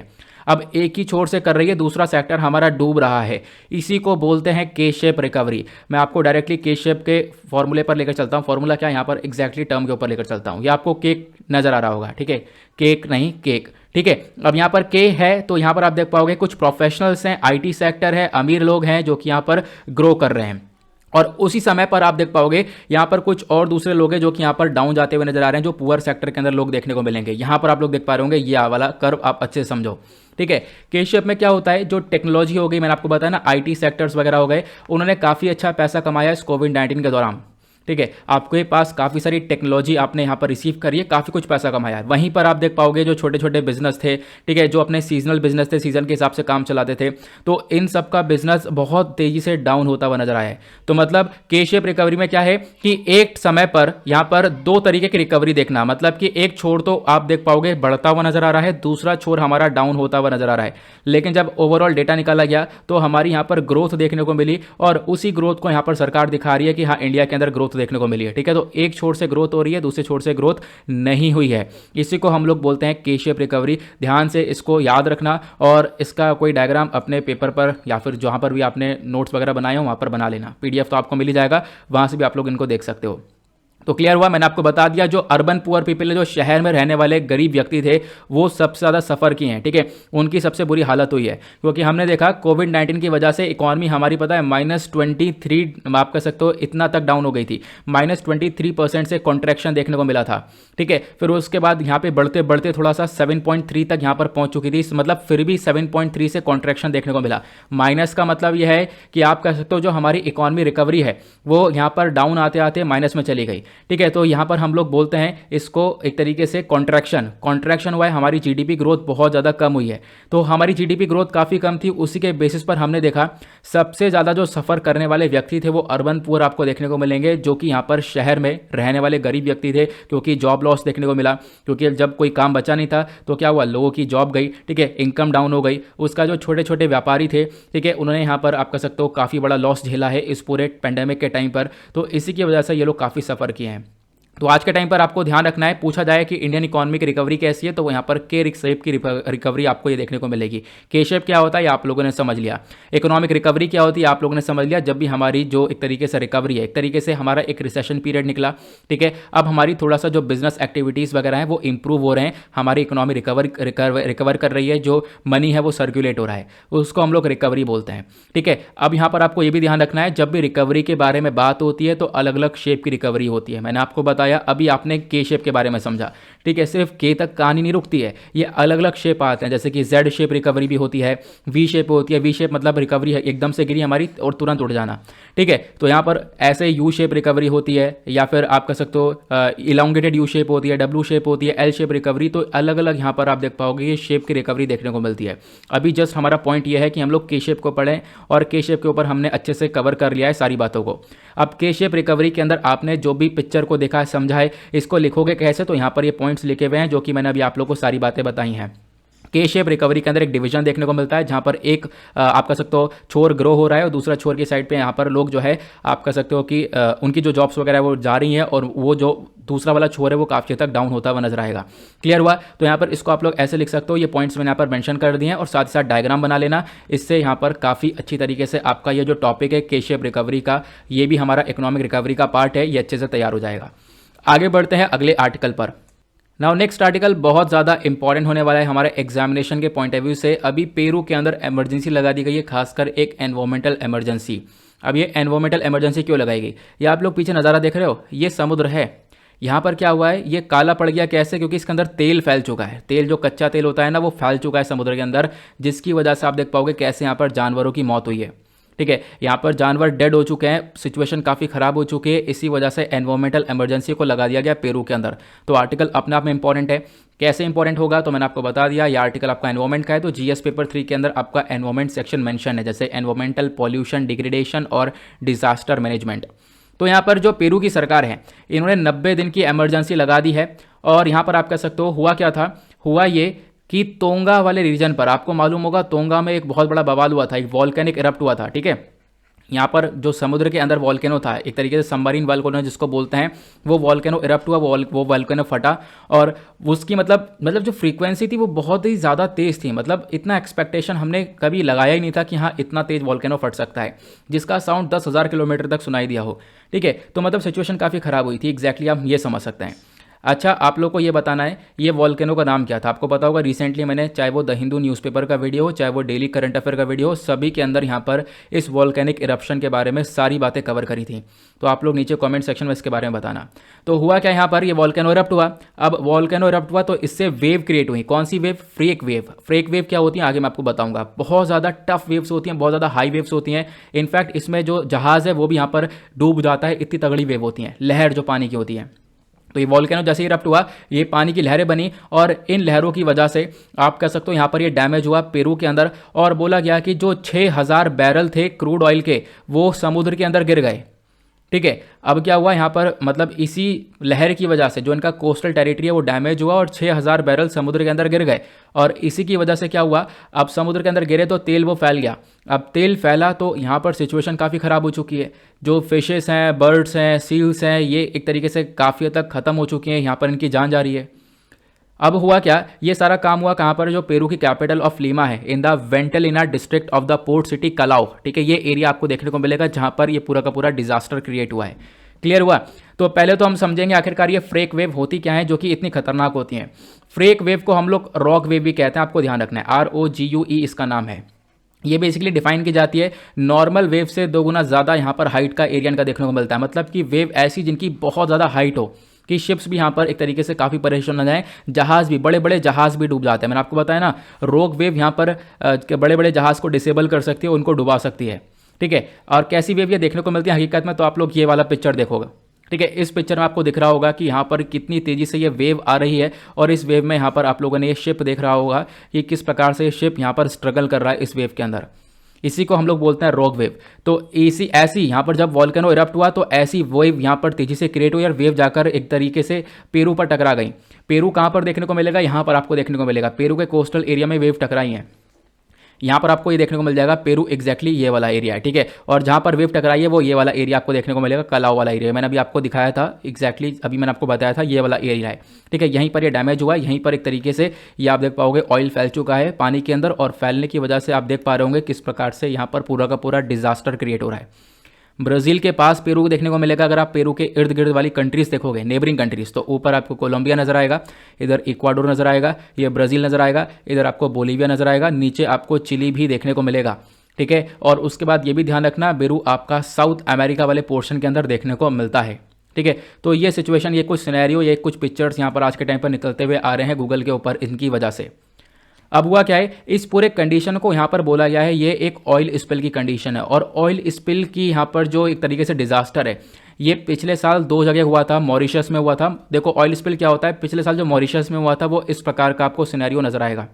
अब एक ही छोर से कर रही है, दूसरा सेक्टर हमारा डूब रहा है। इसी को बोलते हैं के शेप रिकवरी। मैं आपको डायरेक्टली के शेप के फॉर्मूले पर लेकर चलता हूँ। फॉर्मूला क्या, यहाँ पर एग्जैक्टली टर्म के ऊपर लेकर चलता हूँ। ये आपको केक नजर आ रहा होगा, ठीक है, केक नहीं केक, ठीक है। अब यहाँ पर के है तो यहाँ पर आप देख पाओगे कुछ प्रोफेशनल्स हैं, आईटी सेक्टर है, अमीर लोग हैं जो कि यहाँ पर ग्रो कर रहे हैं। और उसी समय पर आप देख पाओगे यहाँ पर कुछ और दूसरे लोग हैं जो कि यहाँ पर डाउन जाते हुए नजर आ रहे हैं, जो पुअर सेक्टर के अंदर लोग देखने को मिलेंगे। यहाँ पर आप लोग देख पा रहे होंगे, ये वाला कर्व आप अच्छे से समझो, ठीक है। के शेप में क्या होता है, जो टेक्नोलॉजी हो गई, मैंने आपको बताया ना, आईटी सेक्टर्स वगैरह हो गए, उन्होंने काफ़ी अच्छा पैसा कमाया इस कोविड-19 के दौरान, ठीक है। आपके पास काफ़ी सारी टेक्नोलॉजी आपने यहाँ पर रिसीव करी है, काफ़ी कुछ पैसा कमाया है। वहीं पर आप देख पाओगे जो छोटे छोटे बिजनेस थे, ठीक है, जो अपने सीजनल बिजनेस थे, सीजन के हिसाब से काम चलाते थे, तो इन सब का बिजनेस बहुत तेजी से डाउन होता हुआ नजर आया है। तो मतलब के शेप रिकवरी में क्या है कि एक समय पर यहाँ पर दो तरीके की रिकवरी देखना, मतलब कि एक छोर तो आप देख पाओगे बढ़ता हुआ नजर आ रहा है, दूसरा छोर हमारा डाउन होता हुआ नजर आ रहा है। लेकिन जब ओवरऑल डेटा निकाला गया तो हमारी यहाँ पर ग्रोथ देखने को मिली, और उसी ग्रोथ को यहाँ पर सरकार दिखा रही है कि हाँ, इंडिया के अंदर ग्रोथ देखने को मिली है, ठीक है। तो एक छोर से ग्रोथ हो रही है, दूसरे छोर से ग्रोथ नहीं हुई है। इसी को हम लोग बोलते हैं के शेप रिकवरी। ध्यान से इसको याद रखना, और इसका कोई डायग्राम अपने पेपर पर या फिर जहां पर भी आपने नोट्स वगैरह बनाए हो वहां पर बना लेना। पीडीएफ तो आपको मिल ही जाएगा, वहां से भी आप लोग इनको देख सकते हो। तो क्लियर हुआ, मैंने आपको बता दिया जो अर्बन पुअर पीपल है, जो शहर में रहने वाले गरीब व्यक्ति थे, वो सबसे ज़्यादा सफ़र किए हैं, ठीक है। उनकी सबसे बुरी हालत हुई है, क्योंकि हमने देखा कोविड-19 की वजह से इकॉनमी हमारी पता है -23 आप कह सकते हो इतना तक डाउन हो गई थी। -23% से कॉन्ट्रैक्शन देखने को मिला था, ठीक है। फिर उसके बाद यहाँ पे बढ़ते बढ़ते थोड़ा सा 7.3 तक यहाँ पर पहुँच चुकी थी, मतलब फिर भी 7.3 से कॉन्ट्रैक्शन देखने को मिला। माइनस का मतलब यह है कि आप कह सकते हो जो हमारी इकॉनमी रिकवरी है वो यहाँ पर डाउन आते आते माइनस में चली गई, ठीक है। तो यहां पर हम लोग बोलते हैं इसको एक तरीके से कॉन्ट्रैक्शन हुआ है, हमारी जीडीपी ग्रोथ बहुत ज़्यादा कम हुई है। तो हमारी जीडीपी ग्रोथ काफ़ी कम थी, उसी के बेसिस पर हमने देखा सबसे ज़्यादा जो सफ़र करने वाले व्यक्ति थे वो अर्बन पुअर आपको देखने को मिलेंगे, जो कि यहाँ पर शहर में रहने वाले गरीब व्यक्ति थे, क्योंकि जॉब लॉस देखने को मिला। क्योंकि जब कोई काम बचा नहीं था तो क्या हुआ, लोगों की जॉब गई, ठीक है, इनकम डाउन हो गई। उसका जो छोटे छोटे व्यापारी थे, ठीक है, उन्होंने यहाँ पर आप कह सकते हो काफ़ी बड़ा लॉस झेला है इस पूरे पेंडेमिक के टाइम पर। तो इसी की वजह से ये लोग काफ़ी सफ़र किए हैं। तो आज के टाइम पर आपको ध्यान रखना है, पूछा जाए कि इंडियन इकोनॉमी की रिकवरी कैसी है, तो यहाँ पर के शेप की रिकवरी आपको ये देखने को मिलेगी। के शेप क्या होता है ये आप लोगों ने समझ लिया। इकोनॉमिक रिकवरी क्या होती है आप लोगों ने समझ लिया। जब भी हमारी जो एक तरीके से रिकवरी है, एक तरीके से हमारा एक रिसेशन पीरियड निकला, ठीक है, अब हमारी थोड़ा सा जो बिजनेस एक्टिविटीज़ वगैरह हैं वो इंप्रूव हो रहे हैं, हमारी इकोनॉमी रिकवर कर रही है, जो मनी है वो सर्कुलेट हो रहा है, उसको हम लोग रिकवरी बोलते हैं, ठीक है। अब यहाँ पर आपको ये भी ध्यान रखना है, जब भी रिकवरी के बारे में बात होती है तो अलग अलग शेप की रिकवरी होती है। मैंने आपको बताया, अभी आपने के शेप के बारे में समझा, ठीक है। सिर्फ के तक कहानी नहीं रुकती है, ये अलग अलग शेप आते हैं, जैसे कि जेड शेप रिकवरी भी होती है, वी शेप होती है। वी शेप मतलब रिकवरी है एकदम से गिरी हमारी और तुरंत उठ जाना, ठीक है। तो यहाँ पर ऐसे यू शेप रिकवरी होती है, या फिर आप कह सकते हो इलांगेटेड यू शेप होती है, डब्ल्यू शेप होती है, एल शेप रिकवरी। तो अलग अलग यहाँ पर आप देख पाओगे ये शेप की रिकवरी देखने को मिलती है। अभी जस्ट हमारा पॉइंट ये है कि हम लोग के शेप को पढ़ें, और के शेप के ऊपर हमने अच्छे से कवर कर लिया है सारी बातों को। अब के शेप रिकवरी के अंदर आपने जो भी पिक्चर को देखा है, समझा है, इसको लिखोगे कैसे, तो यहाँ पर ये पॉइंट्स लिखे हुए हैं जो कि मैंने अभी आप लोगों को सारी बातें बताई हैं। के शेप रिकवरी के अंदर एक डिवीजन देखने को मिलता है, जहां पर एक आप कह सकते हो छोर ग्रो हो रहा है, और दूसरा छोर की साइड पे यहाँ पर लोग जो है आप कह सकते हो कि उनकी जो जॉब्स वगैरह वो जा रही हैं, और वो जो दूसरा वाला छोर है वो काफ़ी हद तक डाउन होता हुआ नजर आएगा। क्लियर हुआ। तो यहाँ पर इसको आप लोग ऐसे लिख सकते हो, ये पॉइंट्स मैंने यहाँ पर मेंशन कर दिए हैं, और साथ ही साथ डायग्राम बना लेना। इससे यहाँ पर काफ़ी अच्छी तरीके से आपका ये जो टॉपिक है के शेप रिकवरी का, ये भी हमारा इकोनॉमिक रिकवरी का पार्ट है, ये अच्छे से तैयार हो जाएगा। आगे बढ़ते हैं अगले आर्टिकल पर। नाउ नेक्स्ट आर्टिकल बहुत ज़्यादा इंपॉर्टेंट होने वाला है हमारे एग्जामिनेशन के पॉइंट ऑफ व्यू से। अभी पेरू के अंदर इमरजेंसी लगा दी गई है, खासकर एक एनवायरमेंटल इमरजेंसी। अब ये एनवायरमेंटल इमरजेंसी क्यों लगाई गई, ये आप लोग पीछे नज़ारा देख रहे हो, ये समुद्र है, यहाँ पर क्या हुआ है, ये काला पड़ गया कैसे, क्योंकि इसके अंदर तेल फैल चुका है। तेल जो कच्चा तेल होता है ना, वो फैल चुका है समुद्र के अंदर, जिसकी वजह से आप देख पाओगे कैसे यहाँ पर जानवरों की मौत हुई है। ठीक है, यहाँ पर जानवर डेड हो चुके हैं, सिचुएशन काफ़ी ख़राब हो चुकी है। इसी वजह से एनवायरमेंटल इमरजेंसी को लगा दिया गया पेरू के अंदर। तो आर्टिकल अपने आप में इंपॉर्टेंट है। कैसे इंपॉर्टेंट होगा तो मैंने आपको बता दिया। यह आर्टिकल आपका एनवायरमेंट का है, तो जीएस पेपर 3 के अंदर आपका एनवायरमेंट सेक्शन मेंशन है, जैसे एनवायरमेंटल, पॉल्यूशन, डिग्रेडेशन और डिजास्टर मैनेजमेंट। तो यहाँ पर जो पेरू की सरकार है, इन्होंने 90 दिन की इमरजेंसी लगा दी है। और यहाँ पर आप कह सकते हो हुआ क्या था, हुआ ये कि तोंगा वाले रीजन पर, आपको मालूम होगा तोंगा में एक बहुत बड़ा बवाल हुआ था, एक वॉल्केनिक इरप्ट हुआ था। ठीक है, यहाँ पर जो समुद्र के अंदर वॉल्केनो था, एक तरीके से सबमरीन वॉल्केनो जिसको बोलते हैं, वो वॉल्केनो इरप्ट हुआ, वो वॉल्केनो फटा। और उसकी मतलब जो फ्रीक्वेंसी थी वो बहुत ही ज़्यादा तेज़ थी। मतलब इतना एक्सपेक्टेशन हमने कभी लगाया ही नहीं था कि हाँ इतना तेज़ वॉल्केनो फट सकता है, जिसका साउंड 10,000 किलोमीटर तक सुनाई दिया हो। ठीक है, तो मतलब सिचुएशन काफ़ी ख़राब हुई थी। एग्जैक्टली आप ये समझ सकते हैं। अच्छा, आप लोग को ये बताना है ये वॉल्केनो का नाम क्या था। आपको पता होगा रिसेंटली मैंने, चाहे वो द हिंदू न्यूज़पेपर का वीडियो हो, चाहे वो डेली करंट अफेयर का वीडियो हो, सभी के अंदर यहाँ पर इस वॉल्केनिक इरप्शन के बारे में सारी बातें कवर करी थी। तो आप लोग नीचे कमेंट सेक्शन में इसके बारे में बताना। तो हुआ क्या, यहाँ पर ये वॉल्केनो इरप्ट हुआ। अब वॉल्केनो इरप्ट हुआ तो इससे वेव क्रिएट हुई। कौन सी wave? Freak wave. Freak wave क्या होती है आगे मैं आपको बताऊंगा। बहुत ज़्यादा टफ वेव्स होती हैं, बहुत ज़्यादा हाई वेव्स होती हैं। इनफैक्ट इसमें जो जहाज़ है वो भी यहाँ पर डूब जाता है, इतनी तगड़ी वेव होती हैं, लहर जो पानी की होती है। तो ये वॉल्केनो जैसे ही इरप्ट हुआ, ये पानी की लहरें बनी, और इन लहरों की वजह से आप कह सकते हो यहाँ पर ये डैमेज हुआ पेरू के अंदर। और बोला गया कि जो 6,000 बैरल थे क्रूड ऑयल के, वो समुद्र के अंदर गिर गए। ठीक है, अब क्या हुआ यहाँ पर, मतलब इसी लहर की वजह से जो इनका कोस्टल टेरिटरी है वो डैमेज हुआ, और 6,000 बैरल समुद्र के अंदर गिर गए। और इसी की वजह से क्या हुआ, अब समुद्र के अंदर गिरे तो तेल वो फैल गया। अब तेल फैला तो यहाँ पर सिचुएशन काफ़ी ख़राब हो चुकी है। जो फिशेस हैं, बर्ड्स हैं, सील्स हैं, ये एक तरीके से काफ़ी हद तक ख़त्म हो चुकी हैं, यहाँ पर इनकी जान जा रही है। अब हुआ क्या, ये सारा काम हुआ कहाँ पर, जो पेरू की कैपिटल ऑफ लीमा है, in the Ventanilla district of the port city Callao. ठीक है, ये एरिया आपको देखने को मिलेगा जहाँ पर ये पूरा का पूरा डिजास्टर क्रिएट हुआ है। क्लियर हुआ? तो पहले तो हम समझेंगे आखिरकार ये फ्रेक वेव होती क्या है जो कि इतनी खतरनाक होती हैं। फ्रेक वेव को हम लोग रॉक वेव भी कहते हैं, आपको ध्यान रखना है। ROGUE इसका नाम है। ये बेसिकली डिफाइन की जाती है नॉर्मल वेव से 2 गुना ज़्यादा यहाँ पर हाइट का एरिया का देखने को मिलता है। मतलब कि वेव ऐसी जिनकी बहुत ज़्यादा हाइट हो कि शिप्स भी यहाँ पर एक तरीके से काफ़ी परेशान हो जाए, जहाज़ भी, बड़े बड़े जहाज़ भी डूब जाते हैं। मैंने आपको बताया ना, रॉक वेव यहाँ पर बड़े बड़े जहाज़ को डिसेबल कर सकती है, उनको डुबा सकती है। ठीक है, और कैसी वेव ये देखने को मिलती है हकीकत में, तो आप लोग ये वाला पिक्चर देखोगे। ठीक है, इस पिक्चर में आपको दिख रहा होगा कि यहाँ पर कितनी तेज़ी से ये वेव आ रही है, और इस वेव में यहाँ पर आप लोगों ने ये शिप देख रहा होगा कि किस प्रकार से ये शिप यहाँ पर स्ट्रगल कर रहा है इस वेव के अंदर। इसी को हम लोग बोलते हैं रॉक वेव। तो ऐसी यहाँ पर जब वॉल्केनो इरप्ट हुआ तो ऐसी वेव यहाँ पर तेजी से क्रिएट हुई, और वेव जाकर एक तरीके से पेरू पर टकरा गई। पेरू कहाँ पर देखने को मिलेगा, यहाँ पर आपको देखने को मिलेगा। पेरू के कोस्टल एरिया में वेव टकराई हैं। यहाँ पर आपको ये देखने को मिल जाएगा पेरू, एग्जैक्टली ये वाला एरिया है। ठीक है, और जहाँ पर वेव टकराई है वो ये वाला एरिया आपको देखने को मिलेगा, कलाओ वाला एरिया। मैंने अभी आपको दिखाया था, एग्जैक्टली अभी मैंने आपको बताया था ये वाला एरिया है। ठीक है, यहीं पर ये डैमेज हुआ है। यहीं पर एक तरीके से ये आप देख पाओगे ऑयल फैल चुका है पानी के अंदर, और फैलने की वजह से आप देख पा रहे होंगे किस प्रकार से यहाँ पर पूरा का पूरा डिजास्टर क्रिएट हो रहा है। ब्राज़ील के पास पेरू को देखने को मिलेगा। अगर आप पेरू के इर्द गिर्द वाली कंट्रीज देखोगे, नेबरिंग कंट्रीज, तो ऊपर आपको कोलंबिया नजर आएगा, इधर इक्वाडोर नजर आएगा, ये ब्राज़ील नजर आएगा, इधर आपको बोलीविया नजर आएगा, नीचे आपको चिली भी देखने को मिलेगा। ठीक है, और उसके बाद ये भी ध्यान रखना, पेरू आपका साउथ अमेरिका वाले पोर्शन के अंदर देखने को मिलता है। ठीक है, तो ये सिचुएशन, ये कुछ सिनेरियो, ये कुछ पिक्चर्स यहाँ पर आज के टाइम पर निकलते हुए आ रहे हैं गूगल के ऊपर इनकी वजह से। अब हुआ क्या है, इस पूरे कंडीशन को यहाँ पर बोला गया है ये एक ऑयल स्पिल की कंडीशन है। और ऑयल स्पिल की यहाँ पर जो एक तरीके से डिजास्टर है, ये पिछले साल 2 जगह हुआ था। मॉरिशस में हुआ था। देखो ऑयल स्पिल क्या होता है, पिछले साल जो मॉरिशस में हुआ था वो इस प्रकार का आपको सिनेरियो नजर आएगा।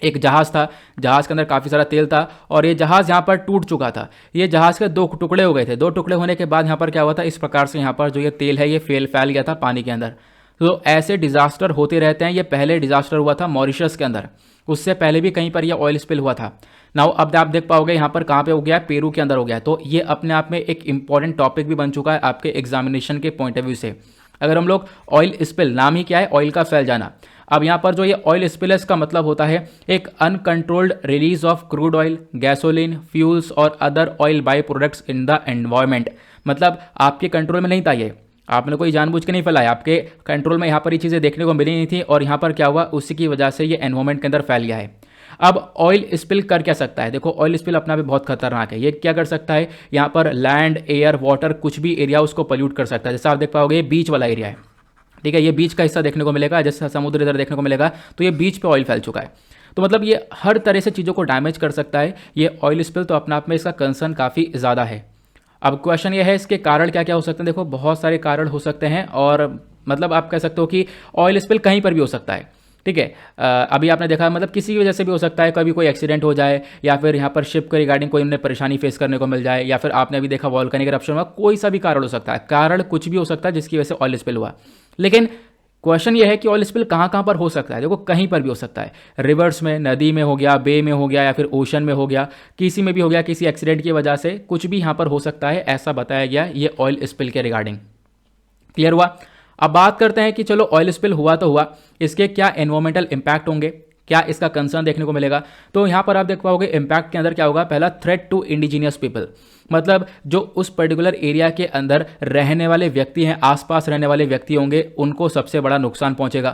एक जहाज़ था, जहाज़ के अंदर काफ़ी सारा तेल था, और ये जहाज़ यहाँ पर टूट चुका था। ये जहाज़ के 2 टुकड़े हो गए थे। 2 टुकड़े होने के बाद यहाँ पर क्या हुआ था, इस प्रकार से यहाँ पर जो ये तेल है ये फैल गया था पानी के अंदर। तो ऐसे डिजास्टर होते रहते हैं। ये पहले डिजास्टर हुआ था मॉरिशस के अंदर, उससे पहले भी कहीं पर ये ऑयल स्पिल हुआ था। नाउ अब आप देख पाओगे यहाँ पर कहाँ पे हो गया, पेरू के अंदर हो गया। तो ये अपने आप में एक इंपॉर्टेंट टॉपिक भी बन चुका है आपके एग्जामिनेशन के पॉइंट ऑफ व्यू से। अगर हम लोग ऑयल स्पिल, नाम ही क्या है, ऑयल का फैल जाना। अब यहाँ पर जो ये ऑयल स्पिल का मतलब होता है एक uncontrolled release of crude oil, gasoline, fuels और other oil byproducts in the environment. मतलब आपके कंट्रोल में नहीं था ये, आपने कोई जानबूझ के नहीं फैलाया, आपके कंट्रोल में यहाँ पर ये चीज़ें देखने को मिली नहीं थी, और यहाँ पर क्या हुआ, उसी की वजह से ये एनवायरमेंट के अंदर फैल गया है। अब ऑयल स्पिल कर क्या सकता है, देखो ऑयल स्पिल अपना भी बहुत खतरनाक है। ये क्या कर सकता है, यहाँ पर लैंड, एयर, वाटर, कुछ भी एरिया उसको पोल्यूट कर सकता है। जैसा आप देख पाओगे बीच वाला एरिया है, ठीक है, ये बीच का हिस्सा देखने को मिलेगा, जैसे समुद्र इधर देखने को मिलेगा, तो ये बीच पे ऑयल फैल चुका है। तो मतलब ये हर तरह से चीज़ों को डैमेज कर सकता है ये ऑयल स्पिल, तो अपने आप में इसका कंसर्न काफ़ी ज़्यादा है। अब क्वेश्चन ये है इसके कारण क्या क्या हो सकते हैं। देखो बहुत सारे कारण हो सकते हैं, और मतलब आप कह सकते हो कि ऑयल स्पिल कहीं पर भी हो सकता है, ठीक है। अभी आपने देखा मतलब किसी की वजह से भी हो सकता है, कभी कोई एक्सीडेंट हो जाए, या फिर यहाँ पर शिप के रिगार्डिंग कोई उन्हें परेशानी फेस करने को मिल जाए, या फिर आपने अभी देखा वॉल्केनिक eruption हुआ, कोई सा भी कारण हो सकता है, कारण कुछ भी हो सकता है जिसकी वजह से ऑयल स्पिल हुआ। लेकिन क्वेश्चन ये है कि ऑयल स्पिल कहाँ कहाँ पर हो सकता है। देखो कहीं पर भी हो सकता है, रिवर्स में, नदी में हो गया, बे में हो गया, या फिर ओशन में हो गया, किसी में भी हो गया, किसी एक्सीडेंट की वजह से कुछ भी यहाँ पर हो सकता है, ऐसा बताया गया ये ऑयल स्पिल के रिगार्डिंग। क्लियर हुआ। अब बात करते हैं कि चलो ऑयल स्पिल हुआ तो हुआ, इसके क्या एनवायरमेंटल इंपैक्ट होंगे, क्या इसका कंसर्न देखने को मिलेगा। तो यहाँ पर आप देख पाओगे इम्पैक्ट के अंदर क्या होगा। पहला, थ्रेट टू इंडिजीनियस पीपल, मतलब जो उस पर्टिकुलर एरिया के अंदर रहने वाले व्यक्ति हैं, आसपास रहने वाले व्यक्ति होंगे, उनको सबसे बड़ा नुकसान पहुंचेगा,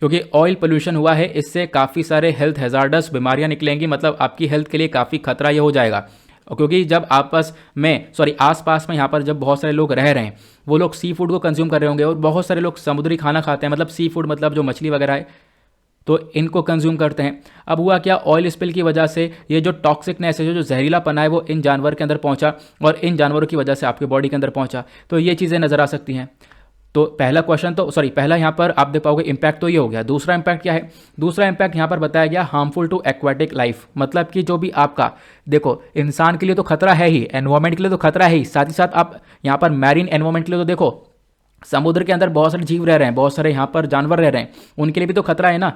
क्योंकि ऑयल पोल्यूशन हुआ है, इससे काफ़ी सारे हेल्थ हैजार्डस बीमारियां निकलेंगी, मतलब आपकी हेल्थ के लिए काफ़ी खतरा ये हो जाएगा। क्योंकि जब आसपास में यहाँ पर जब बहुत सारे लोग रह रहे हैं, वो लोग सी फूड को कंज्यूम कर रहे होंगे, और बहुत सारे लोग समुद्री खाना खाते हैं, मतलब सी फूड मतलब जो मछली वगैरह है, तो इनको कंज्यूम करते हैं। अब हुआ क्या, ऑयल स्पिल की वजह से ये जो टॉक्सिकनेस है, जो जहरीलापन है, वो इन जानवर के अंदर पहुंचा, और इन जानवरों की वजह से आपके बॉडी के अंदर पहुंचा, तो ये चीज़ें नज़र आ सकती हैं। तो पहला यहाँ पर आप देख पाओगे इम्पैक्ट तो ये हो गया। दूसरा इम्पैक्ट क्या है, दूसरा इम्पैक्ट यहाँ पर बताया गया हार्मफुल टू एक्वाटिक लाइफ, मतलब कि जो भी आपका, देखो इंसान के लिए तो खतरा है ही, एनवायरमेंट के लिए तो खतरा है ही, साथ ही साथ आप यहाँ पर मैरीन एनवायरमेंट के लिए तो देखो समुद्र के अंदर बहुत सारे जीव रह रहे हैं, बहुत सारे यहाँ पर जानवर रह रहे हैं, उनके लिए भी तो खतरा है ना।